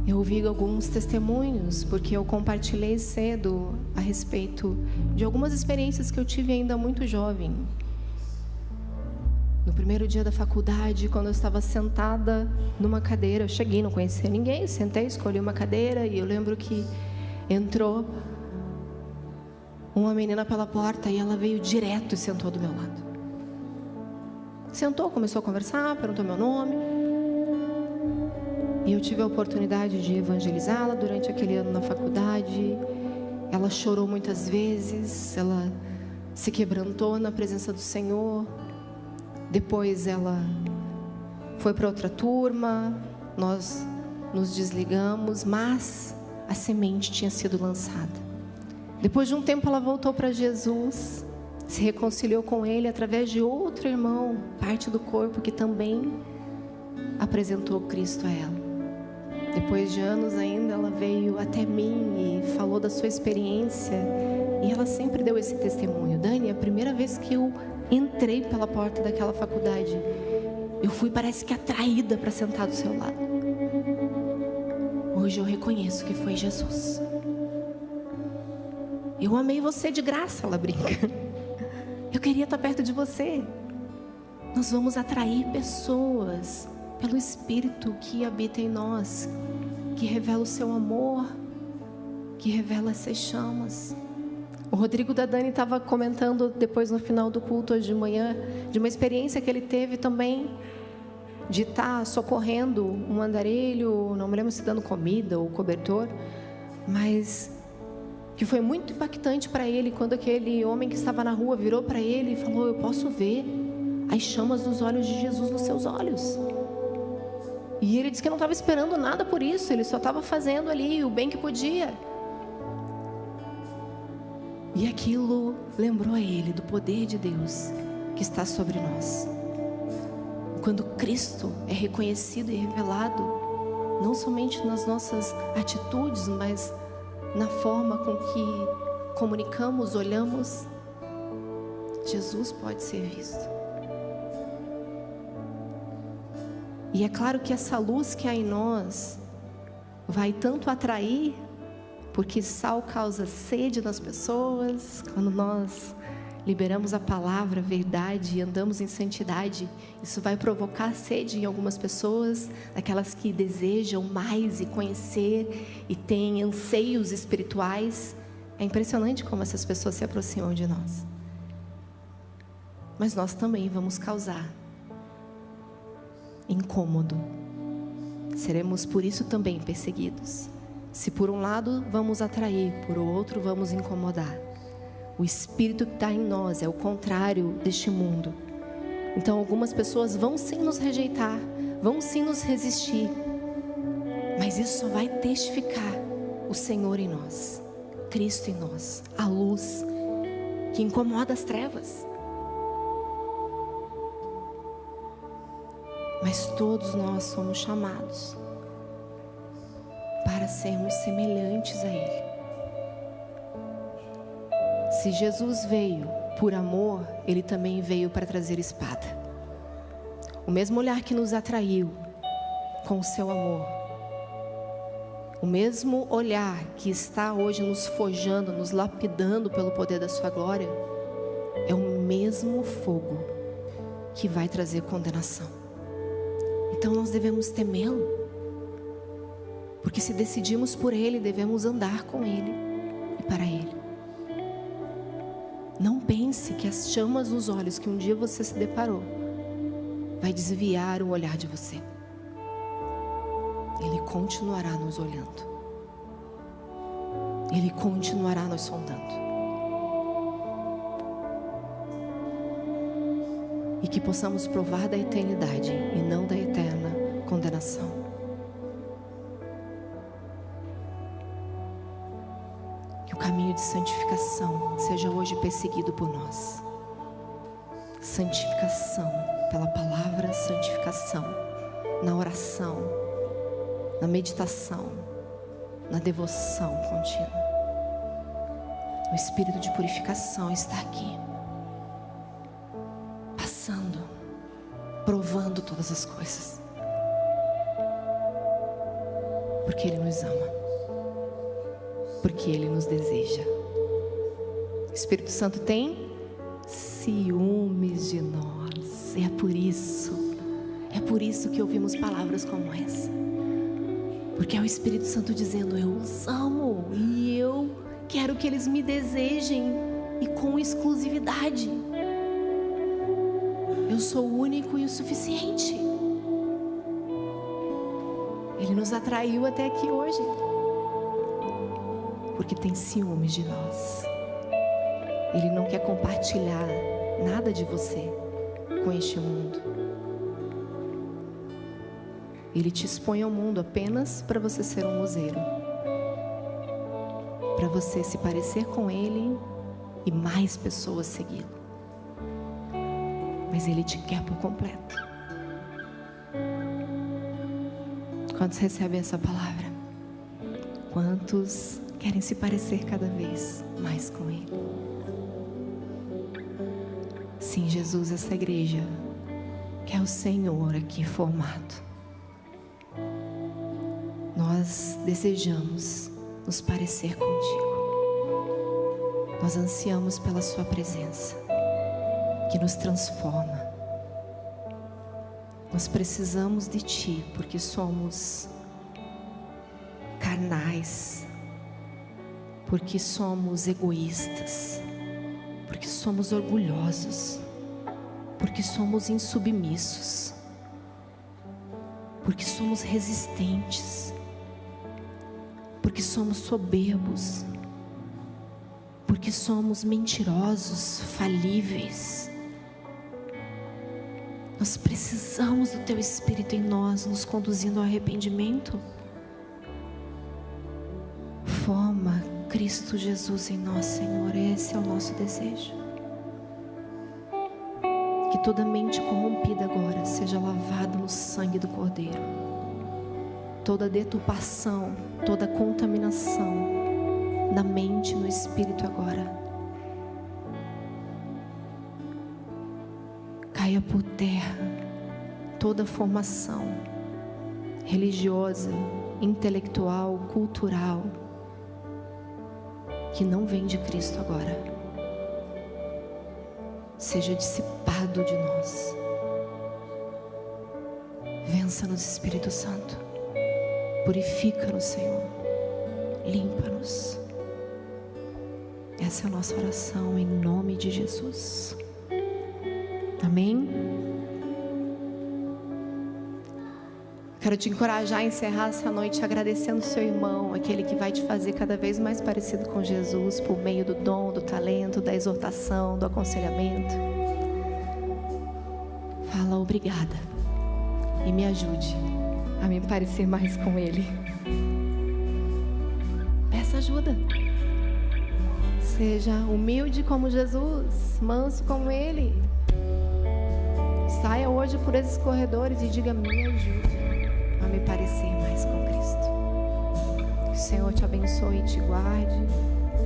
eu ouvi alguns testemunhos, porque eu compartilhei cedo a respeito de algumas experiências que eu tive ainda muito jovem. No primeiro dia da faculdade, quando eu estava sentada numa cadeira, eu cheguei, não conhecia ninguém, sentei, escolhi uma cadeira e eu lembro que entrou uma menina pela porta e ela veio direto e sentou do meu lado. Sentou, começou a conversar, perguntou meu nome. E eu tive a oportunidade de evangelizá-la durante aquele ano na faculdade. Ela chorou muitas vezes, ela se quebrantou na presença do Senhor. Depois ela foi para outra turma, nós nos desligamos, mas a semente tinha sido lançada. Depois de um tempo ela voltou para Jesus, se reconciliou com Ele através de outro irmão, parte do corpo, que também apresentou Cristo a ela. Depois de anos ainda, ela veio até mim e falou da sua experiência. E ela sempre deu esse testemunho. Dani, a primeira vez que eu entrei pela porta daquela faculdade, eu fui, parece que atraída para sentar do seu lado. Hoje eu reconheço que foi Jesus. Eu amei você de graça, ela brinca. Eu queria estar perto de você. Nós vamos atrair pessoas pelo Espírito que habita em nós, que revela o seu amor, que revela essas chamas. O Rodrigo da Dani estava comentando depois no final do culto hoje de manhã, de uma experiência que ele teve também, de estar socorrendo um andarilho, não me lembro se dando comida ou cobertor, mas que foi muito impactante para ele, quando aquele homem que estava na rua virou para ele e falou: eu posso ver as chamas dos olhos de Jesus nos seus olhos. E ele disse que não estava esperando nada por isso, ele só estava fazendo ali o bem que podia. E aquilo lembrou a ele do poder de Deus que está sobre nós. Quando Cristo é reconhecido e revelado, não somente nas nossas atitudes, mas na forma com que comunicamos, olhamos, Jesus pode ser visto. E é claro que essa luz que há em nós vai tanto atrair, porque sal causa sede nas pessoas. Quando nós liberamos a palavra, a verdade e andamos em santidade, isso vai provocar sede em algumas pessoas, aquelas que desejam mais e conhecer e têm anseios espirituais. É impressionante como essas pessoas se aproximam de nós. Mas nós também vamos causar incômodo. Seremos por isso também perseguidos. Se por um lado vamos atrair, por outro vamos incomodar. O espírito que está em nós é o contrário deste mundo. Então algumas pessoas vão sim nos rejeitar, vão sim nos resistir, mas isso só vai testificar o Senhor em nós, Cristo em nós, a luz que incomoda as trevas. Mas todos nós somos chamados para sermos semelhantes a Ele. Se Jesus veio por amor, Ele também veio para trazer espada. O mesmo olhar que nos atraiu com o seu amor, o mesmo olhar que está hoje nos forjando, nos lapidando pelo poder da sua glória, é o mesmo fogo que vai trazer condenação. Então nós devemos temê-lo, porque se decidimos por Ele, devemos andar com Ele e para Ele. Não pense que as chamas nos olhos que um dia você se deparou vai desviar o olhar de você. Ele continuará nos olhando. Ele continuará nos sondando. E que possamos provar da eternidade e não da eterna condenação. Que o caminho de santificação seja hoje perseguido por nós. Santificação pela palavra, santificação na oração, na meditação, na devoção contínua. O espírito de purificação está aqui, passando, provando todas as coisas, porque Ele nos ama, porque Ele nos deseja. O Espírito Santo tem ciúmes de nós. É por isso que ouvimos palavras como essa, porque é o Espírito Santo dizendo: eu os amo e eu quero que eles me desejem, e com exclusividade. Eu sou o único e o suficiente. Ele nos atraiu até aqui hoje porque tem ciúmes de nós. Ele não quer compartilhar nada de você com este mundo. Ele te expõe ao mundo apenas para você ser um luzeiro, para você se parecer com Ele e mais pessoas segui-lo. Mas Ele te quer por completo. Quantos recebem essa palavra? Quantos querem se parecer cada vez mais com Ele? Sim, Jesus, essa igreja quer o Senhor aqui formado. Nós desejamos nos parecer contigo. Nós ansiamos pela sua presença, que nos transforma. Nós precisamos de ti, porque somos carnais, porque somos egoístas, porque somos orgulhosos, porque somos insubmissos, porque somos resistentes, porque somos soberbos, porque somos mentirosos, falíveis. Nós precisamos do Teu Espírito em nós, nos conduzindo ao arrependimento. Forma Cristo Jesus em nós, Senhor, esse é o nosso desejo. Que toda mente corrompida agora seja lavada no sangue do Cordeiro. Toda deturpação, toda contaminação na mente e no espírito agora caia por terra. Toda formação religiosa, intelectual, cultural que não vem de Cristo agora seja dissipado de nós. Vença-nos, Espírito Santo. Purifica-nos, Senhor. Limpa-nos. Essa é a nossa oração em nome de Jesus. Amém? Quero te encorajar a encerrar essa noite agradecendo o seu irmão, aquele que vai te fazer cada vez mais parecido com Jesus, por meio do dom, do talento, da exortação, do aconselhamento. Fala obrigada e me ajude a me parecer mais com Ele. Peça ajuda. Seja humilde como Jesus, manso como Ele. Saia hoje por esses corredores e diga: me ajude a me parecer mais com Cristo. Que o Senhor te abençoe e te guarde.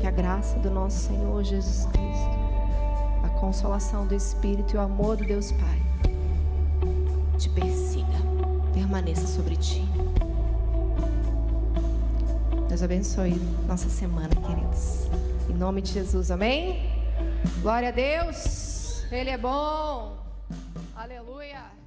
Que a graça do nosso Senhor Jesus Cristo, a consolação do Espírito e o amor do Deus Pai te persiga, permaneça sobre ti. Deus abençoe nossa semana, queridos. Em nome de Jesus, amém? Glória a Deus. Ele é bom. Aleluia.